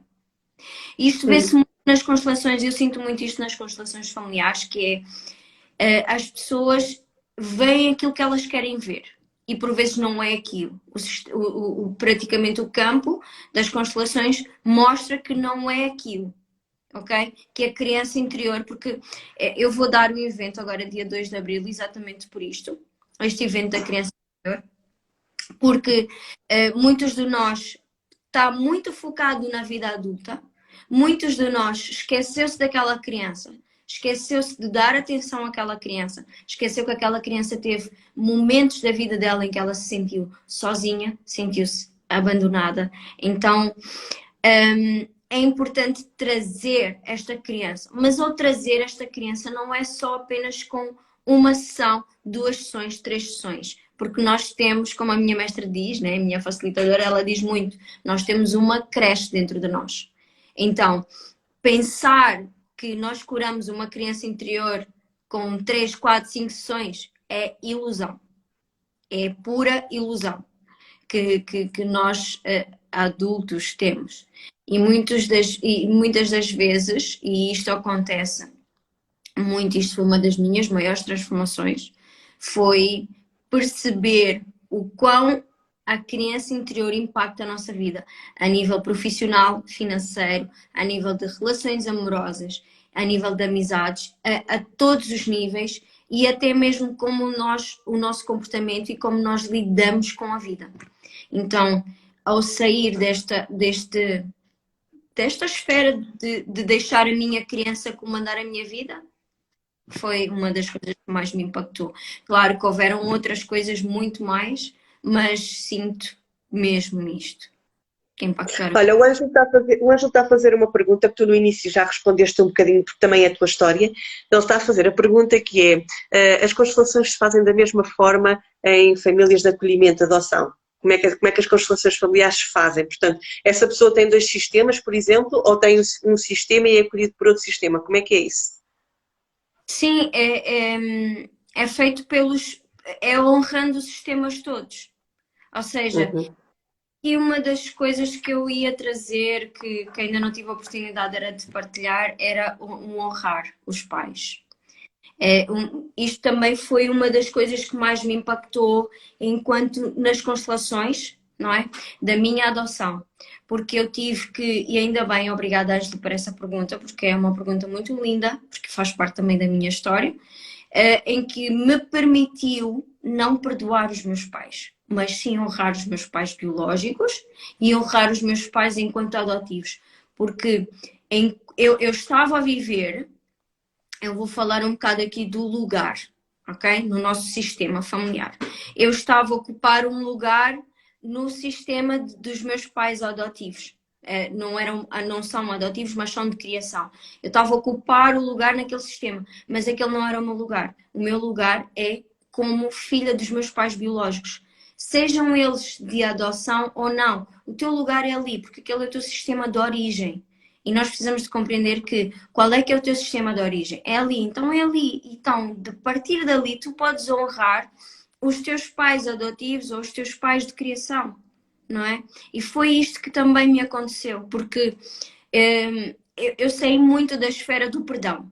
Isto vê-se muito nas constelações, eu sinto muito isto nas constelações familiares, que é as pessoas veem aquilo que elas querem ver e por vezes não é aquilo. Praticamente o campo das constelações mostra que não é aquilo, ok? Que é a criança interior, porque eu vou dar um evento agora dia 2 de Abril exatamente por isto, este evento da criança interior, porque muitos de nós está muito focado na vida adulta. Muitos de nós esqueceu-se daquela criança, esqueceu-se de dar atenção àquela criança, esqueceu que aquela criança teve momentos da vida dela em que ela se sentiu sozinha, sentiu-se abandonada. Então é importante trazer esta criança, mas ao trazer esta criança não é só apenas com uma sessão, 2 sessões, 3 sessões, porque nós temos, como a minha mestra diz, né, a minha facilitadora, ela diz muito, nós temos uma creche dentro de nós. Então, pensar que nós curamos uma criança interior com 3, 4, 5 sessões é ilusão. É pura ilusão que nós adultos temos. E muitas das vezes, e isto acontece muito, isto foi uma das minhas maiores transformações, foi perceber o quão a criança interior impacta a nossa vida, a nível profissional, financeiro, a nível de relações amorosas, a nível de amizades, a todos os níveis e até mesmo como o nosso comportamento e como nós lidamos com a vida. Então, ao sair desta esfera de deixar a minha criança comandar a minha vida, foi uma das coisas que mais me impactou. Claro que houveram outras coisas muito mais, mas sinto mesmo isto. Que impactaram. Olha, o Ângelo está a fazer uma pergunta que tu no início já respondeste um bocadinho, porque também é a tua história. Ele está a fazer a pergunta que é, as constelações se fazem da mesma forma em famílias de acolhimento, adoção? Como é que as constelações familiares se fazem? Portanto, essa pessoa tem 2 sistemas, por exemplo, ou tem um sistema e é acolhido por outro sistema? Como é que é isso? Sim, é feito é honrando os sistemas todos. Ou seja, e uma das coisas que eu ia trazer, que ainda não tive a oportunidade era de partilhar, era um honrar os pais. Isto também foi uma das coisas que mais me impactou enquanto nas constelações, não é? Da minha adoção. Porque eu tive que, e ainda bem, obrigada Ângela por essa pergunta, porque é uma pergunta muito linda, porque faz parte também da minha história, em que me permitiu não perdoar os meus pais, mas sim honrar os meus pais biológicos e honrar os meus pais enquanto adotivos. Porque eu estava a viver, eu vou falar um bocado aqui do lugar, ok? No nosso sistema familiar. Eu estava a ocupar um lugar no sistema dos meus pais adotivos. Não são adotivos, mas são de criação. Eu estava a ocupar o lugar naquele sistema, mas aquele não era o meu lugar. O meu lugar é como filha dos meus pais biológicos. Sejam eles de adoção ou não, o teu lugar é ali, porque aquele é o teu sistema de origem. E nós precisamos de compreender que qual é que é o teu sistema de origem. É ali, então é ali. Então, de partir dali, tu podes honrar os teus pais adotivos ou os teus pais de criação, não é? E foi isto que também me aconteceu, porque eu saí muito da esfera do perdão.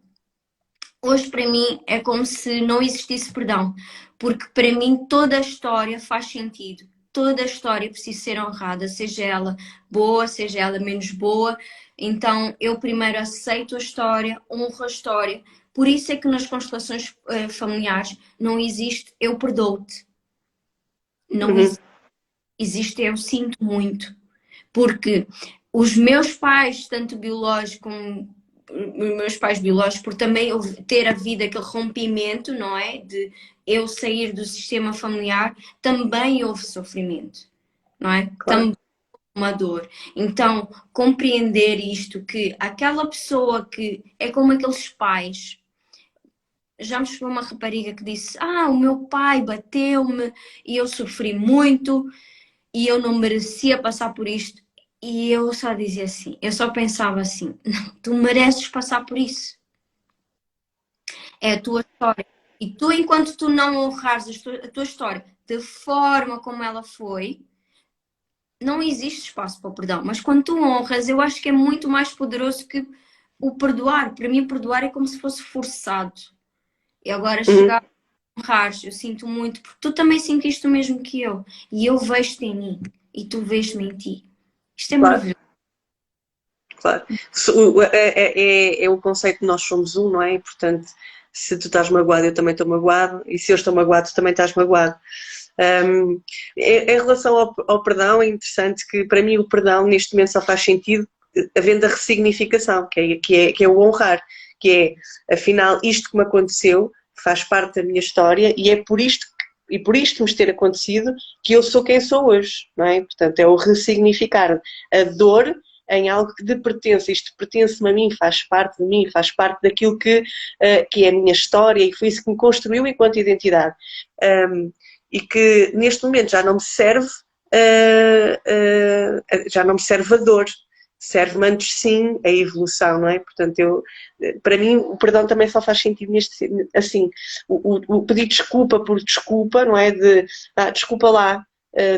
Hoje para mim é como se não existisse perdão, porque para mim toda a história faz sentido. Toda a história precisa ser honrada, seja ela boa, seja ela menos boa. Então eu primeiro aceito a história, honro a história. Por isso é que nas constelações familiares não existe eu perdoo-te. Não Uhum. existe, existe eu sinto muito. Porque os meus pais, tanto biológicos como os meus pais biológicos, por também ter havido aquele rompimento, não é? De eu sair do sistema familiar, também houve sofrimento, não é? Claro. Também uma dor. Então, compreender isto, que aquela pessoa que é como aqueles pais. Já me chegou uma rapariga que disse: Ah, o meu pai bateu-me e eu sofri muito e eu não merecia passar por isto. E eu só dizia assim, eu só pensava assim, não, tu mereces passar por isso. É a tua história. E tu, enquanto tu não honrares a tua história de forma como ela foi, não existe espaço para o perdão. Mas quando tu honras, eu acho que é muito mais poderoso que o perdoar. Para mim, perdoar é como se fosse forçado. E agora Uhum. chegar a honrar, eu sinto muito, porque tu também sentiste o mesmo que eu. E eu vejo-te em mim. E tu vês-me em ti. Isto é Claro, maravilhoso. claro. É o conceito de nós somos um, não é? E, portanto, se tu estás magoado, eu também estou magoado, e se eu estou magoado, tu também estás magoado. Em relação ao perdão, é interessante que para mim o perdão neste momento só faz sentido havendo a ressignificação, que é o honrar, que é, afinal, isto que me aconteceu faz parte da minha história e é por isto e por isto me ter acontecido que eu sou quem sou hoje, não é? Portanto, é o ressignificar a dor em algo que lhe pertence, isto pertence-me a mim, faz parte de mim, faz parte daquilo que é a minha história e foi isso que me construiu enquanto identidade. E que neste momento já não me serve, já não me serve a dor, serve-me antes sim a evolução, não é? Portanto, para mim o perdão também só faz sentido neste, assim, o pedir desculpa por desculpa, não é? Desculpa lá,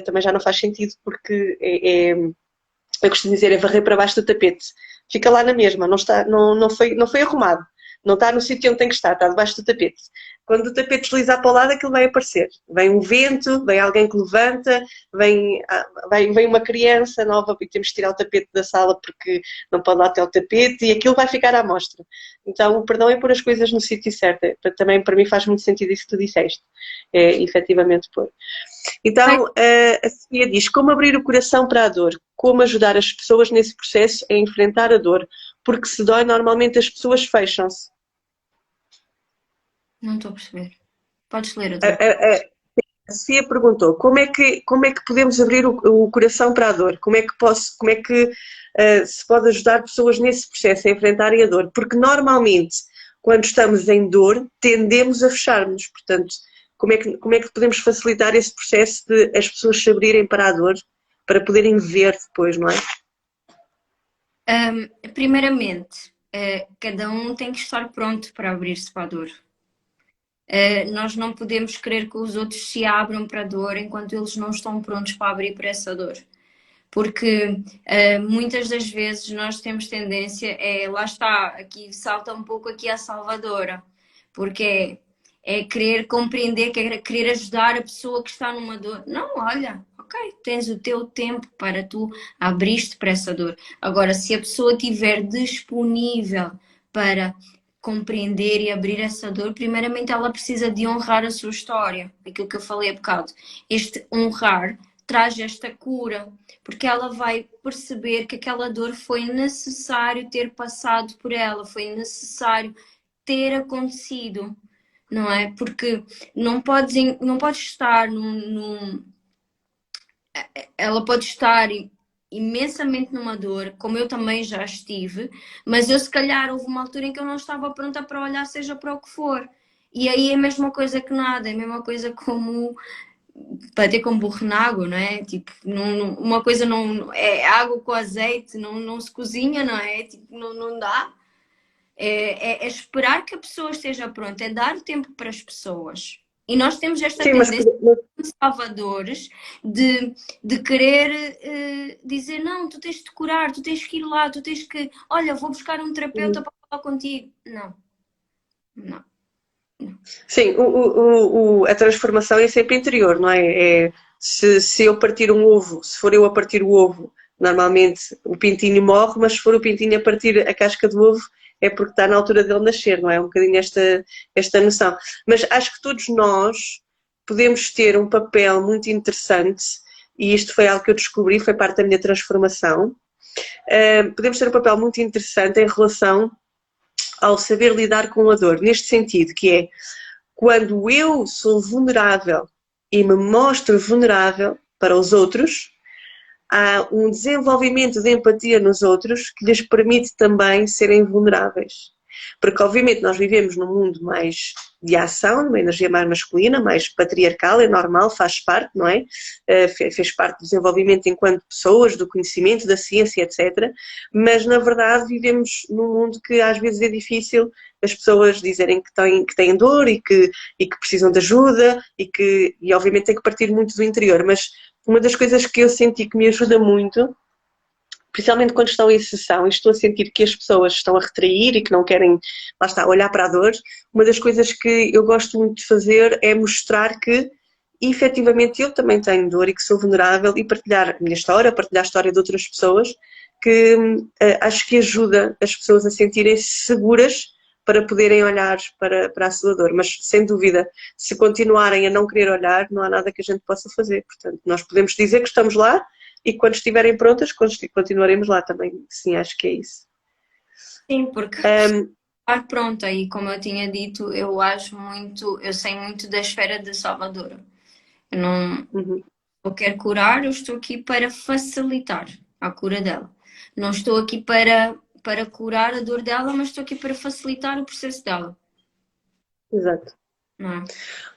também já não faz sentido porque eu costumo dizer, é varrer para baixo do tapete. Fica lá na mesma, não, está, não foi arrumado. Não está no sítio onde tem que estar, está debaixo do tapete. Quando o tapete deslizar para o lado, aquilo vai aparecer. Vem um vento, vem alguém que levanta, vem uma criança nova e temos que tirar o tapete da sala porque não pode lá até o tapete e aquilo vai ficar à mostra. Então, o perdão é pôr as coisas no sítio certo. Também, para mim, faz muito sentido isso que tu disseste. É, efetivamente, pôr. Então, a Sofia diz: como abrir o coração para a dor? Como ajudar as pessoas nesse processo a enfrentar a dor? Porque se dói, normalmente as pessoas fecham-se. Não estou a perceber. Podes ler A, outra vez. a, a, a Sofia perguntou: como é que podemos abrir o coração para a dor? Como é que se pode ajudar pessoas nesse processo a enfrentarem a dor? Porque normalmente, quando estamos em dor, tendemos a fechar-nos. Portanto, como é que podemos facilitar esse processo de as pessoas se abrirem para a dor, para poderem ver depois, não é? Primeiramente, cada um tem que estar pronto para abrir-se para a dor. Nós não podemos querer que os outros se abram para a dor enquanto eles não estão prontos para abrir para essa dor. Porque muitas das vezes nós temos tendência, lá está, aqui salta um pouco aqui a salvadora, porque é querer compreender, é querer ajudar a pessoa que está numa dor. Não, olha, ok, tens o teu tempo para tu abrir-te para essa dor. Agora, se a pessoa estiver disponível para compreender e abrir essa dor, primeiramente ela precisa de honrar a sua história, aquilo que eu falei há bocado. Este honrar traz esta cura, porque ela vai perceber que aquela dor foi necessário ter passado por ela, foi necessário ter acontecido, não é? Porque não podes estar ela pode estar imensamente numa dor, como eu também já estive, mas eu se calhar houve uma altura em que eu não estava pronta para olhar, seja para o que for. E aí é a mesma coisa que nada, é a mesma coisa como bater com burro na água, não é? Tipo, uma coisa não é água com azeite, não se cozinha, não é? Tipo, não dá. É esperar que a pessoa esteja pronta, é dar tempo para as pessoas. E nós temos esta Sim, mas tendência salvadores de querer dizer não, tu tens de te curar, tu tens que ir lá, tu tens que, olha, vou buscar um terapeuta para falar contigo. Não, Não, não. Sim, a transformação é sempre interior, não é? Se eu partir um ovo, se for eu a partir o ovo, normalmente o pintinho morre, mas se for o pintinho a partir a casca do ovo, é porque está na altura dele nascer, não é? Um bocadinho esta noção. Mas acho que todos nós podemos ter um papel muito interessante, e isto foi algo que eu descobri, foi parte da minha transformação. Podemos ter um papel muito interessante em relação ao saber lidar com a dor, neste sentido, que é quando eu sou vulnerável e me mostro vulnerável para os outros, há um desenvolvimento de empatia nos outros que lhes permite também serem vulneráveis. Porque, obviamente, nós vivemos num mundo mais de ação, numa energia mais masculina, mais patriarcal, é normal, faz parte, não é? Fez parte do desenvolvimento enquanto pessoas, do conhecimento, da ciência, etc. Mas, na verdade, vivemos num mundo que às vezes é difícil as pessoas dizerem que têm dor e que precisam de ajuda e obviamente tem que partir muito do interior. Mas uma das coisas que eu senti que me ajuda muito, principalmente quando estão em sessão e estou a sentir que as pessoas estão a retrair e que não querem, lá está, olhar para a dor, uma das coisas que eu gosto muito de fazer é mostrar que efetivamente eu também tenho dor e que sou vulnerável e partilhar a minha história, partilhar a história de outras pessoas, que acho que ajuda as pessoas a sentirem-se seguras para poderem olhar para a sua dor. Mas, sem dúvida, se continuarem a não querer olhar, não há nada que a gente possa fazer. Portanto, nós podemos dizer que estamos lá, e quando estiverem prontas, continuaremos lá também. Sim, acho que é isso. Sim, porque pronta, e como eu tinha dito, eu sei muito da esfera de Salvador. Eu não eu quero curar, eu estou aqui para facilitar a cura dela. Não estou aqui para curar a dor dela, mas estou aqui para facilitar o processo dela. Exato. Não é?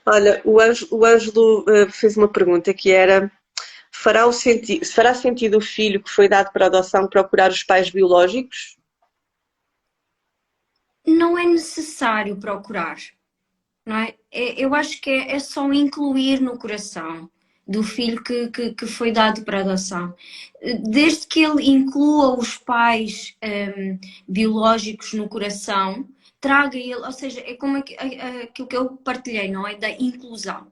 Olha, o Ângelo fez uma pergunta que era: fará sentido o filho que foi dado para adoção procurar os pais biológicos? Não é necessário procurar, não é? Eu acho que é só incluir no coração do filho que foi dado para adoção. Desde que ele inclua os pais biológicos no coração, traga ele, ou seja, é como aquilo que eu partilhei, não é? Da inclusão.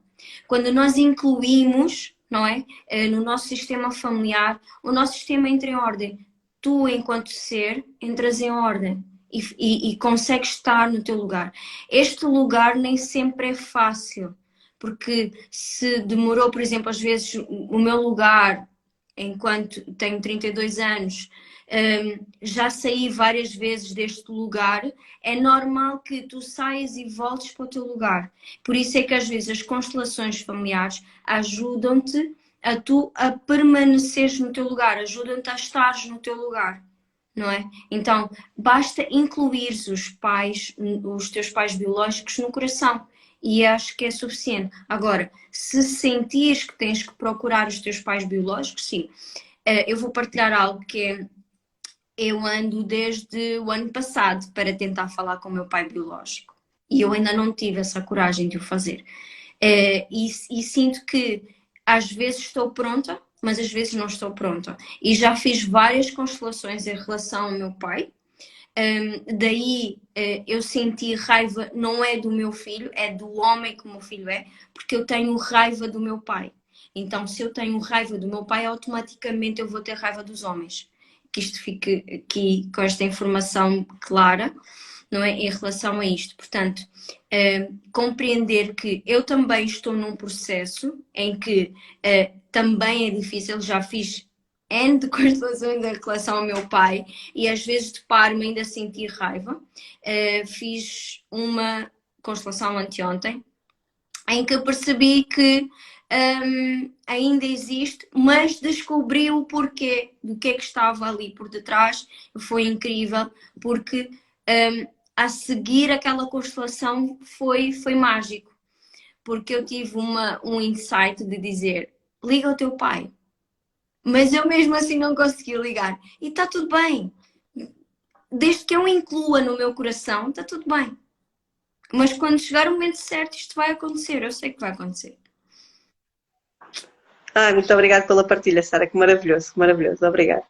Quando nós incluímos, não é? No nosso sistema familiar, o nosso sistema entra em ordem. Tu, enquanto ser, entras em ordem e consegues estar no teu lugar. Este lugar nem sempre é fácil, porque se demorou, por exemplo, às vezes o meu lugar, enquanto tenho 32 anos, já saí várias vezes deste lugar, é normal que tu saias e voltes para o teu lugar. Por isso é que às vezes as constelações familiares ajudam-te a permaneceres no teu lugar, ajudam-te a estares no teu lugar. Não é? Então, basta incluir os teus pais biológicos no coração e acho que é suficiente. Agora, se sentires que tens que procurar os teus pais biológicos, sim. Eu vou partilhar algo que é, eu ando desde o ano passado para tentar falar com o meu pai biológico e eu ainda não tive essa coragem de o fazer. E sinto que às vezes estou pronta, mas às vezes não estou pronta. E já fiz várias constelações em relação ao meu pai. Daí eu senti raiva, não é do meu filho, é do homem que o meu filho é, porque eu tenho raiva do meu pai. Então, se eu tenho raiva do meu pai, automaticamente eu vou ter raiva dos homens. Que isto fique aqui com esta informação clara, não é? Em relação a isto. Portanto, compreender que eu também estou num processo em que também é difícil, já fiz N de constelações em relação ao meu pai e às vezes deparo-me ainda a sentir raiva. Fiz uma constelação anteontem em que percebi que ainda existe, mas descobri o porquê do que é que estava ali por detrás. Foi incrível, porque a seguir aquela constelação foi mágico, porque eu tive um insight de dizer: liga ao teu pai. Mas eu mesmo assim não consegui ligar. E está tudo bem. Desde que eu inclua no meu coração, está tudo bem. Mas quando chegar o momento certo, isto vai acontecer. Eu sei que vai acontecer. Muito obrigada pela partilha, Sara. Que maravilhoso, maravilhoso. Obrigada.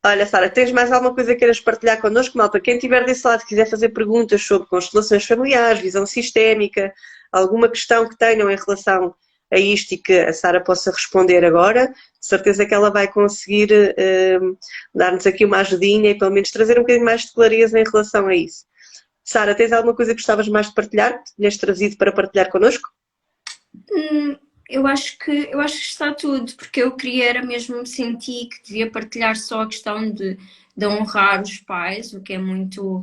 Olha, Sara, tens mais alguma coisa que queiras partilhar connosco, malta? Quem estiver desse lado, quiser fazer perguntas sobre constelações familiares, visão sistémica, alguma questão que tenham em relação a isto e que a Sara possa responder agora, de certeza que ela vai conseguir dar-nos aqui uma ajudinha e pelo menos trazer um bocadinho mais de clareza em relação a isso. Sara, tens alguma coisa que gostavas mais de partilhar, que tinhas trazido para partilhar connosco? Eu acho que está tudo, porque eu queria era mesmo sentir que devia partilhar só a questão de honrar os pais, o que é muito,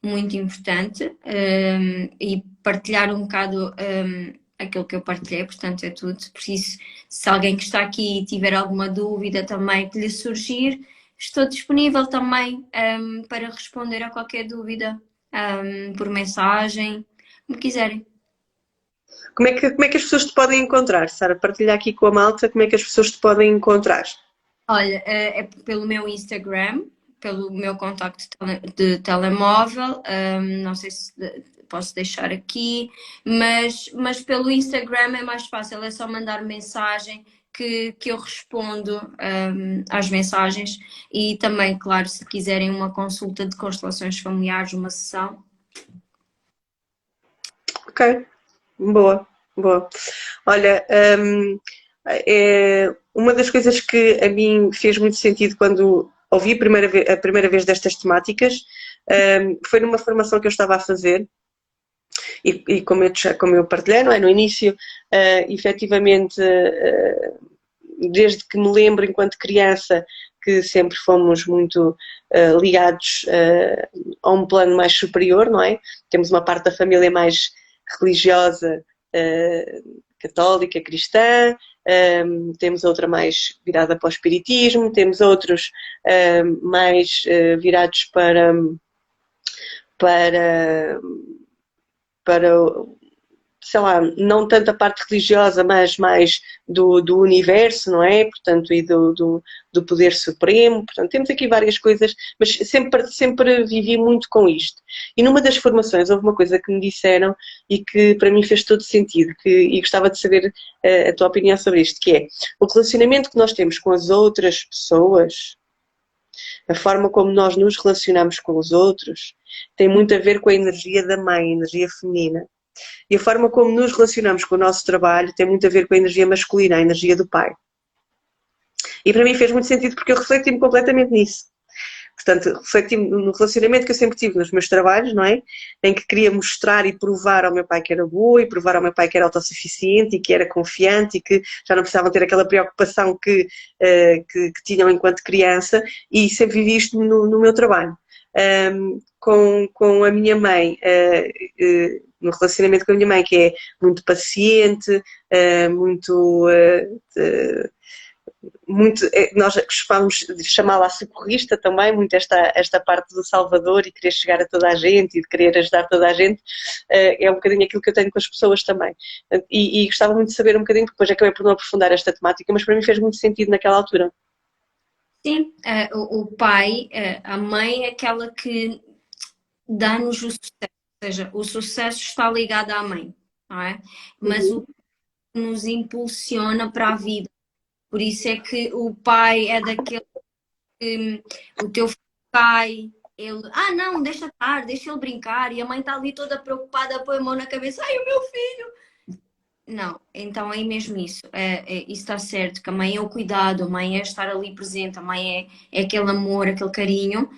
muito importante, e partilhar um bocado aquilo que eu partilhei, portanto é tudo. Por isso, se alguém que está aqui tiver alguma dúvida também que lhe surgir, estou disponível também para responder a qualquer dúvida por mensagem, como quiserem. Como é que as pessoas te podem encontrar, Sara? Partilha aqui com a malta como é que as pessoas te podem encontrar. Olha, é pelo meu Instagram, pelo meu contacto de telemóvel, não sei se posso deixar aqui, mas pelo Instagram é mais fácil, é só mandar mensagem que eu respondo às mensagens e também, claro, se quiserem uma consulta de constelações familiares, uma sessão. Ok, boa, boa. Olha, uma das coisas que a mim fez muito sentido quando ouvi a primeira vez destas temáticas foi numa formação que eu estava a fazer e como eu partilhei, não é? No início, efetivamente, desde que me lembro enquanto criança, que sempre fomos muito ligados a um plano mais superior, não é? Temos uma parte da família mais religiosa, católica, cristã, temos outra mais virada para o espiritismo, temos outros mais virados para, para, sei lá, não tanto a parte religiosa, mas mais do universo, não é? Portanto, e do poder supremo. Portanto, temos aqui várias coisas, mas sempre vivi muito com isto. E numa das formações houve uma coisa que me disseram e que para mim fez todo sentido, e gostava de saber a tua opinião sobre isto, que é o relacionamento que nós temos com as outras pessoas, a forma como nós nos relacionamos com os outros, tem muito a ver com a energia da mãe, a energia feminina. E a forma como nos relacionamos com o nosso trabalho tem muito a ver com a energia masculina, a energia do pai. E para mim fez muito sentido porque eu refleti-me completamente nisso. Portanto, refleti-me no relacionamento que eu sempre tive nos meus trabalhos, não é? Em que queria mostrar e provar ao meu pai que era boa e provar ao meu pai que era autossuficiente e que era confiante e que já não precisavam ter aquela preocupação que tinham enquanto criança, e sempre vivi isto no meu trabalho. Com a minha mãe, no relacionamento com a minha mãe, que é muito paciente, nós costumamos chamá-la a socorrista também, muito esta parte do salvador e querer chegar a toda a gente e de querer ajudar toda a gente, é um bocadinho aquilo que eu tenho com as pessoas também. E gostava muito de saber um bocadinho, depois acabei por não aprofundar esta temática, mas para mim fez muito sentido naquela altura. Sim, o pai, a mãe é aquela que dá-nos o sucesso, ou seja, o sucesso está ligado à mãe, não é? Mas o que nos impulsiona para a vida. Por isso é que o pai é daquele que o teu filho cai, ele, não, deixa estar, deixa ele brincar, e a mãe está ali toda preocupada, põe a mão na cabeça, ai, o meu filho! Não, então é mesmo isso. Isso está certo, que a mãe é o cuidado, a mãe é estar ali presente, a mãe é aquele amor, aquele carinho.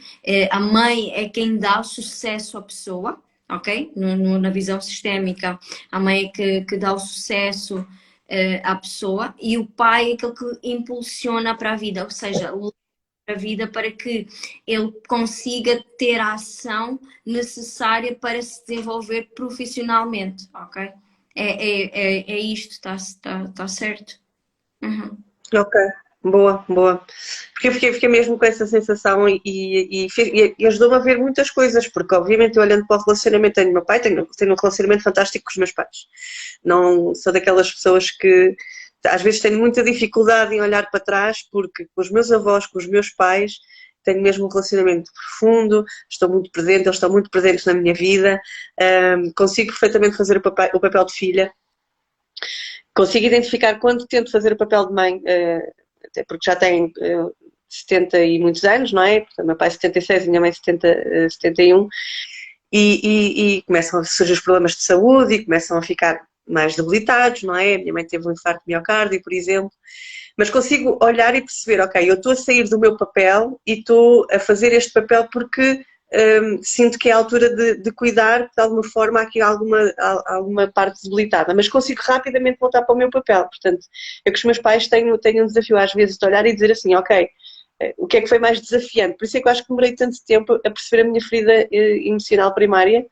A mãe é quem dá o sucesso à pessoa, ok? Na visão sistémica, a mãe é que dá o sucesso à pessoa e o pai é aquele que impulsiona para a vida, ou seja, a vida para que ele consiga ter a ação necessária para se desenvolver profissionalmente, ok? É isto, está certo. Uhum. Ok, boa, boa. Porque eu fiquei mesmo com essa sensação e ajudou-me a ver muitas coisas, porque obviamente eu olhando para o relacionamento, tenho meu pai, tenho um relacionamento fantástico com os meus pais. Não sou daquelas pessoas que às vezes tenho muita dificuldade em olhar para trás, porque com os meus avós, com os meus pais, tenho mesmo um relacionamento profundo, estou muito presente, eles estão muito presentes na minha vida, consigo perfeitamente fazer o papel de filha. Consigo identificar quando tento fazer o papel de mãe, até porque já tenho 70 e muitos anos, não é? Portanto, meu pai 76, minha mãe 71, e começam a surgir os problemas de saúde e começam a ficar mais debilitados, não é? A minha mãe teve um infarto de miocárdio, por exemplo. Mas consigo olhar e perceber, ok, eu estou a sair do meu papel e estou a fazer este papel porque sinto que é a altura de cuidar, de alguma forma, aqui alguma parte debilitada, mas consigo rapidamente voltar para o meu papel. Portanto, eu com os meus pais tenho um desafio às vezes de olhar e dizer assim, ok, o que é que foi mais desafiante? Por isso é que eu acho que demorei tanto tempo a perceber a minha ferida emocional primária,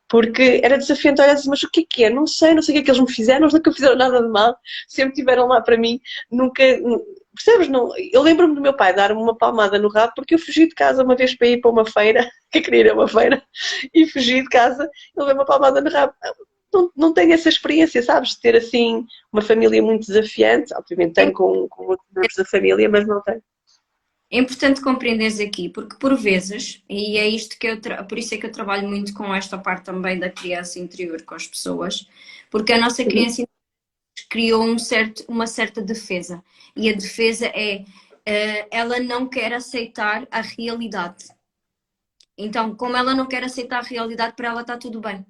porque era desafiante olhar assim, mas o que é? Não sei o que é que eles me fizeram, eles nunca fizeram nada de mal, sempre estiveram lá para mim, nunca, percebes? Não, eu lembro-me do meu pai dar-me uma palmada no rabo porque eu fugi de casa uma vez para ir para uma feira, que eu queria ir a uma feira, e fugi de casa, ele deu uma palmada no rabo. Não tenho essa experiência, sabes, de ter assim uma família muito desafiante, obviamente tenho com outros membros da família, mas não tenho. É importante compreenderes aqui, porque por vezes, e é isto que por isso é que eu trabalho muito com esta parte também da criança interior com as pessoas, porque a nossa Uhum. criança interior criou uma certa defesa. E a defesa é, ela não quer aceitar a realidade. Então, como ela não quer aceitar a realidade, para ela está tudo bem.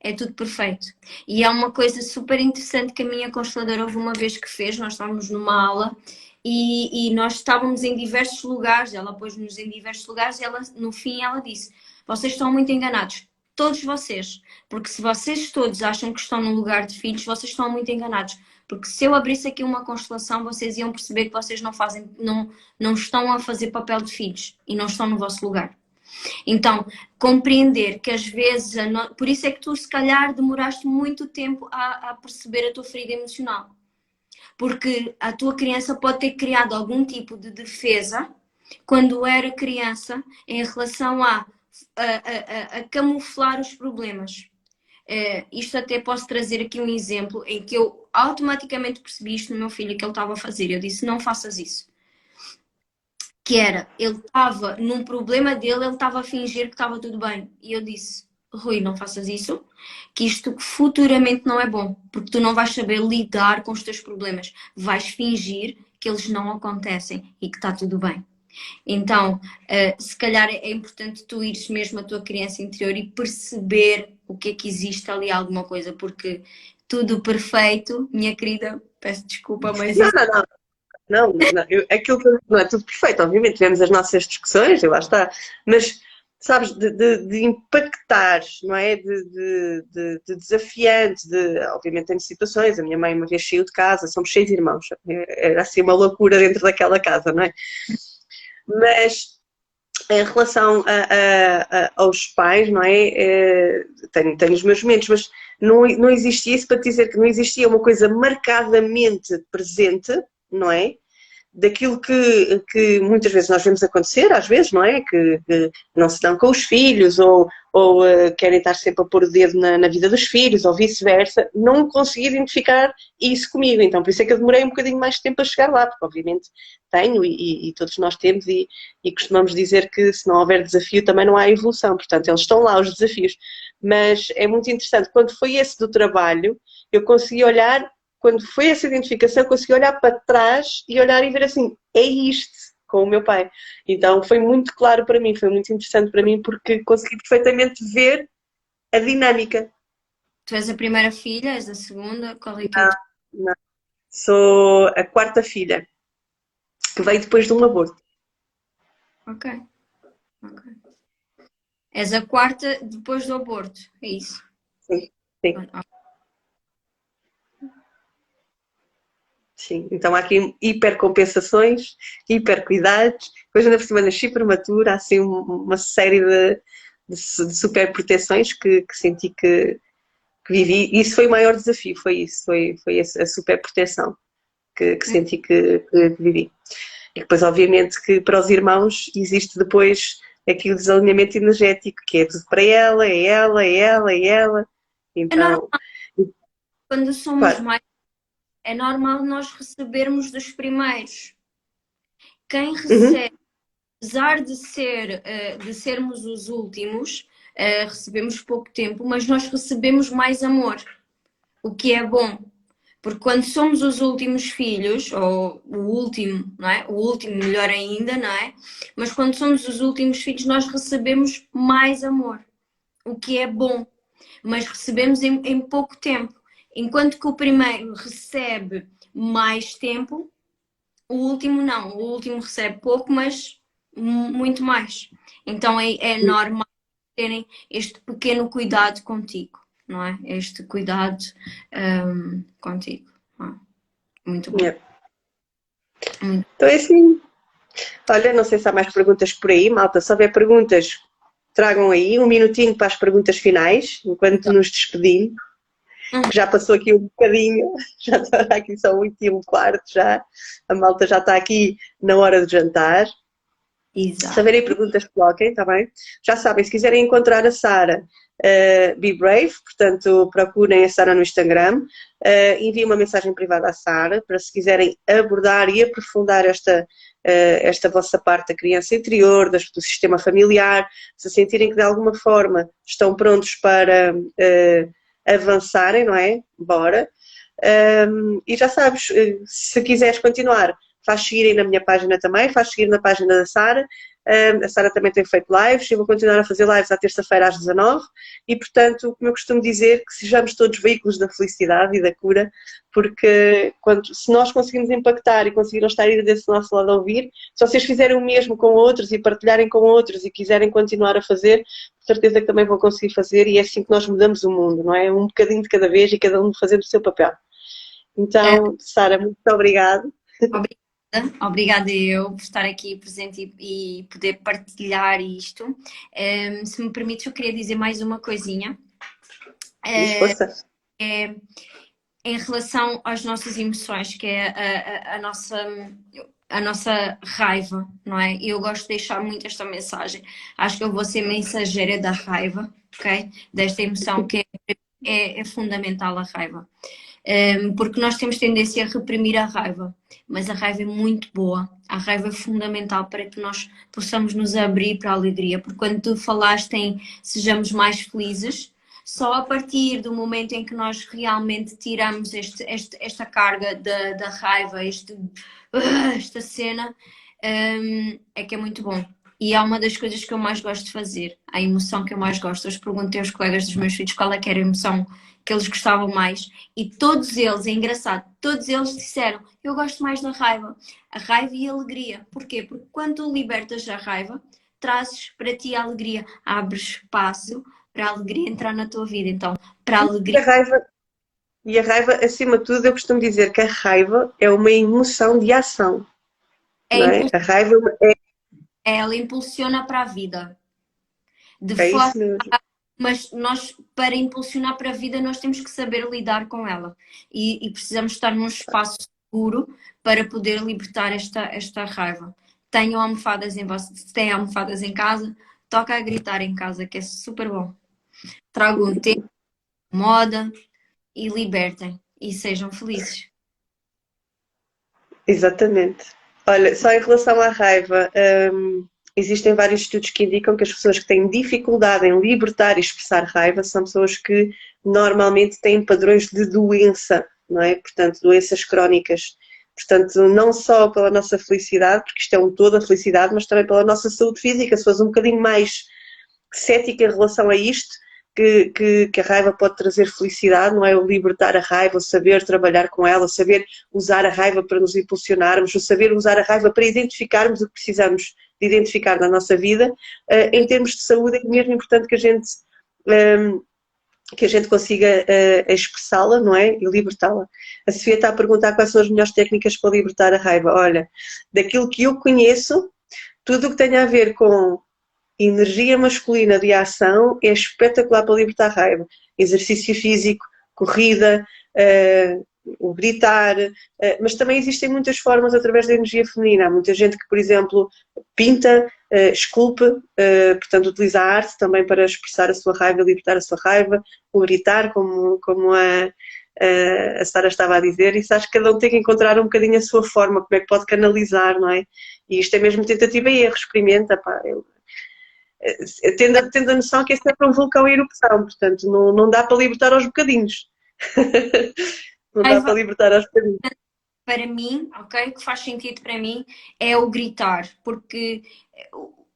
É tudo perfeito. E há uma coisa super interessante que a minha consteladora houve uma vez que fez, nós estávamos numa aula e nós estávamos em diversos lugares, ela pôs-nos em diversos lugares e ela, no fim ela disse, vocês estão muito enganados, todos vocês, porque se vocês todos acham que estão no lugar de filhos, vocês estão muito enganados, porque se eu abrisse aqui uma constelação, vocês iam perceber que vocês não estão a fazer papel de filhos e não estão no vosso lugar. Então, compreender que às vezes, por isso é que tu se calhar demoraste muito tempo a perceber a tua ferida emocional. Porque a tua criança pode ter criado algum tipo de defesa quando era criança em relação a camuflar os problemas. Isto até posso trazer aqui um exemplo em que eu automaticamente percebi isto no meu filho que ele estava a fazer. Eu disse, não faças isso. Que era, ele estava num problema dele, ele estava a fingir que estava tudo bem. E eu disse, Rui, não faças isso, que isto futuramente não é bom, porque tu não vais saber lidar com os teus problemas. Vais fingir que eles não acontecem e que está tudo bem. Então, se calhar é importante tu ires mesmo à tua criança interior e perceber o que é que existe ali alguma coisa, porque tudo perfeito, minha querida, peço desculpa, mas Não, isso não, não. Não, aquilo não é tudo perfeito, obviamente, tivemos as nossas discussões, e lá está, mas, sabes, de impactar, não é? De desafiante, obviamente tem situações, a minha mãe uma vez saiu de casa, somos 6 irmãos, era assim uma loucura dentro daquela casa, não é? Mas em relação aos pais, não é? Tenho os meus momentos, mas não existia isso para te dizer que não existia uma coisa marcadamente presente, não é? Daquilo que muitas vezes nós vemos acontecer, às vezes, não é? Que não se dão com os filhos ou querem estar sempre a pôr o dedo na vida dos filhos ou vice-versa, não consegui identificar isso comigo. Então, por isso é que eu demorei um bocadinho mais de tempo a chegar lá, porque obviamente tenho e todos nós temos e costumamos dizer que se não houver desafio também não há evolução. Portanto, eles estão lá, os desafios. Mas é muito interessante, quando foi esse do trabalho, eu consegui olhar, quando foi essa identificação, consegui olhar para trás e olhar e ver assim, é isto, com o meu pai. Então foi muito claro para mim, foi muito interessante para mim, porque consegui perfeitamente ver a dinâmica. tu és a primeira filha, és a segunda, qual é que é? Não, não. Sou a quarta filha, que veio depois de um aborto. Ok, ok. És a quarta depois do aborto, é isso? Sim, sim, sim. Então há aqui hipercompensações, hipercuidados, depois ainda por cima nasci prematura, há assim uma série de super proteções que senti que vivi, e isso foi o maior desafio, foi isso, foi a super proteção que senti que vivi. E depois, obviamente, que para os irmãos existe depois aqui o desalinhamento energético, que é tudo para ela, é ela, é ela, é ela. É normal, Então, quando somos claro. mais, é normal nós recebermos dos primeiros. Quem Uhum. recebe, apesar de sermos os últimos, recebemos pouco tempo, mas nós recebemos mais amor, o que é bom. Porque quando somos os últimos filhos, ou o último, não é? O último melhor ainda, não é? Mas quando somos os últimos filhos, nós recebemos mais amor, o que é bom, mas recebemos em pouco tempo. Enquanto que o primeiro recebe mais tempo, o último não. O último recebe pouco, mas muito mais. Então é normal terem este pequeno cuidado contigo, não é? Este cuidado contigo. Muito bom. Yeah. Então é assim. Olha, não sei se há mais perguntas por aí, malta. Se houver perguntas, tragam aí um minutinho para as perguntas finais, enquanto nos despedimos. Que já passou aqui um bocadinho, já está aqui só 8h15 já. A malta já está aqui na hora de jantar. Exato. Se houverem perguntas, coloquem, está bem? Já sabem, se quiserem encontrar a Sara, be brave, portanto, procurem a Sara no Instagram, enviem uma mensagem privada à Sara, para se quiserem abordar e aprofundar esta vossa parte da criança interior, do sistema familiar, se sentirem que de alguma forma estão prontos para avançarem, não é? Bora. E já sabes, se quiseres continuar, faz seguir na minha página também, faz seguir na página da Sara. A Sara também tem feito lives, eu vou continuar a fazer lives à terça-feira às 19h e, portanto, como eu costumo dizer, que sejamos todos veículos da felicidade e da cura, porque se nós conseguimos impactar e conseguirem estar aí desse nosso lado a ouvir, se vocês fizerem o mesmo com outros e partilharem com outros e quiserem continuar a fazer, com certeza que também vão conseguir fazer, e é assim que nós mudamos o mundo, não é? Um bocadinho de cada vez e cada um fazendo o seu papel. Então, Sara, muito obrigada. Obrigada eu por estar aqui presente e poder partilhar isto. Se me permites, eu queria dizer mais uma coisinha. Força. Em relação às nossas emoções, que é a nossa raiva, não é? E eu gosto de deixar muito esta mensagem. Acho que eu vou ser mensageira da raiva, ok? Desta emoção que é fundamental, a raiva. Porque nós temos tendência a reprimir a raiva, mas a raiva é muito boa. A raiva é fundamental para que nós possamos nos abrir para a alegria, porque quando tu falaste em sejamos mais felizes, só a partir do momento em que nós realmente tiramos esta carga da raiva, esta cena, é que é muito bom. E é uma das coisas que eu mais gosto de fazer, a emoção que eu mais gosto. Eu perguntei aos colegas dos meus filhos qual é que era a emoção que eles gostavam mais, e todos eles, é engraçado, todos eles disseram: eu gosto mais da raiva. A raiva e a alegria. Porquê? Porque quando tu libertas a raiva, trazes para ti a alegria, abres espaço para a alegria entrar na tua vida. Então, para a alegria... E a raiva, acima de tudo, eu costumo dizer que a raiva é uma emoção de ação. Não é? A raiva ela impulsiona para a vida. De é forma... isso mesmo. Mas nós, para impulsionar para a vida, nós temos que saber lidar com ela. E precisamos estar num espaço seguro para poder libertar esta raiva. Tenham almofadas se têm almofadas em casa, toca a gritar em casa, que é super bom. Tragam um tempo, moda e libertem. E sejam felizes. Exatamente. Olha, só em relação à raiva, existem vários estudos que indicam que as pessoas que têm dificuldade em libertar e expressar raiva são pessoas que normalmente têm padrões de doença, não é? Portanto, doenças crónicas. Portanto, não só pela nossa felicidade, porque isto é um todo a felicidade, mas também pela nossa saúde física. Se fores um bocadinho mais cética em relação a isto, que a raiva pode trazer felicidade, não é? O libertar a raiva, o saber trabalhar com ela, o saber usar a raiva para nos impulsionarmos, o saber usar a raiva para identificarmos o que precisamos de identificar na nossa vida. Em termos de saúde, é mesmo importante que a gente consiga expressá-la, não é? E libertá-la. A Sofia está a perguntar quais são as melhores técnicas para libertar a raiva. Olha, daquilo que eu conheço, tudo o que tem a ver com energia masculina de ação é espetacular para libertar a raiva. Exercício físico, corrida, o gritar, mas também existem muitas formas através da energia feminina. Há muita gente que, por exemplo, pinta, esculpe, portanto utiliza a arte também para expressar a sua raiva, libertar a sua raiva, o gritar, como a Sara estava a dizer. Isso acho que cada um tem que encontrar um bocadinho a sua forma, como é que pode canalizar, não é? E isto é mesmo tentativa e erro, experimenta, pá. Tendo a noção que é sempre um vulcão em erupção, portanto não dá para libertar aos bocadinhos. Não dá Raiva para libertar aos bocadinhos. para mim, ok? O que faz sentido para mim é o gritar, porque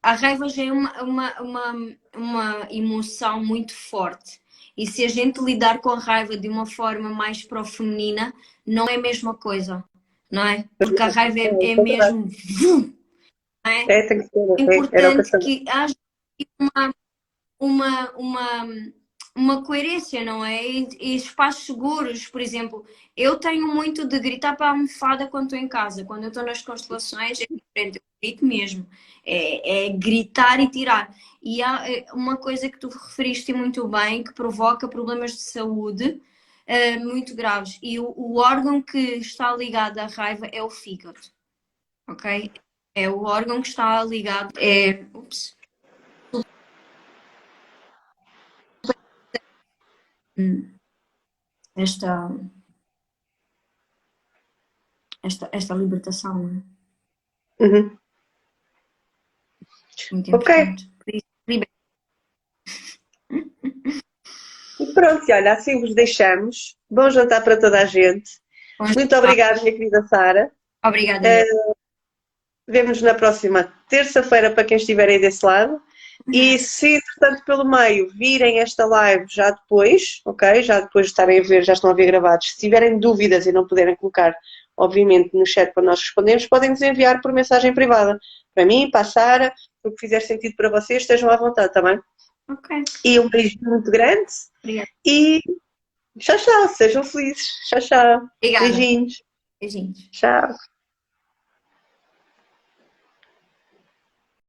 a raiva já é uma emoção muito forte. E se a gente lidar com a raiva de uma forma mais feminina, não é a mesma coisa, não é? Porque a raiva é É verdade. mesmo, não é? É, tem que É ser. Era o que eu importante estava. que haja uma, uma, uma, uma coerência, não é? E espaços seguros, por exemplo, eu tenho muito de gritar para a almofada quando estou em casa. Quando eu estou nas constelações é diferente, eu grito mesmo. É gritar e tirar. E há uma coisa que tu referiste muito bem, que provoca problemas de saúde muito graves. E o órgão que está ligado à raiva é o fígado, ok? É o órgão que está ligado. Ups. Hum, esta, esta libertação, não é? Uhum. Muito Ok. importante. E pronto, e olha, assim vos deixamos. Bom jantar para toda a gente. Muito obrigada, minha querida Sara. Obrigada, eu. Vemo-nos na próxima terça-feira para quem estiver aí desse lado. E se, entretanto, pelo meio virem esta live já depois, ok? Já depois de estarem a ver, já estão a ver gravados. Se tiverem dúvidas e não puderem colocar, obviamente, no chat para nós respondermos, podem nos enviar por mensagem privada. Para mim, para a Sara, o que fizer sentido para vocês, estejam à vontade, está bem? Ok. E um beijinho muito grande. Obrigada. E tchau, tchau. Sejam felizes. Tchau, tchau. Obrigada. Beijinhos. Beijinhos. Tchau.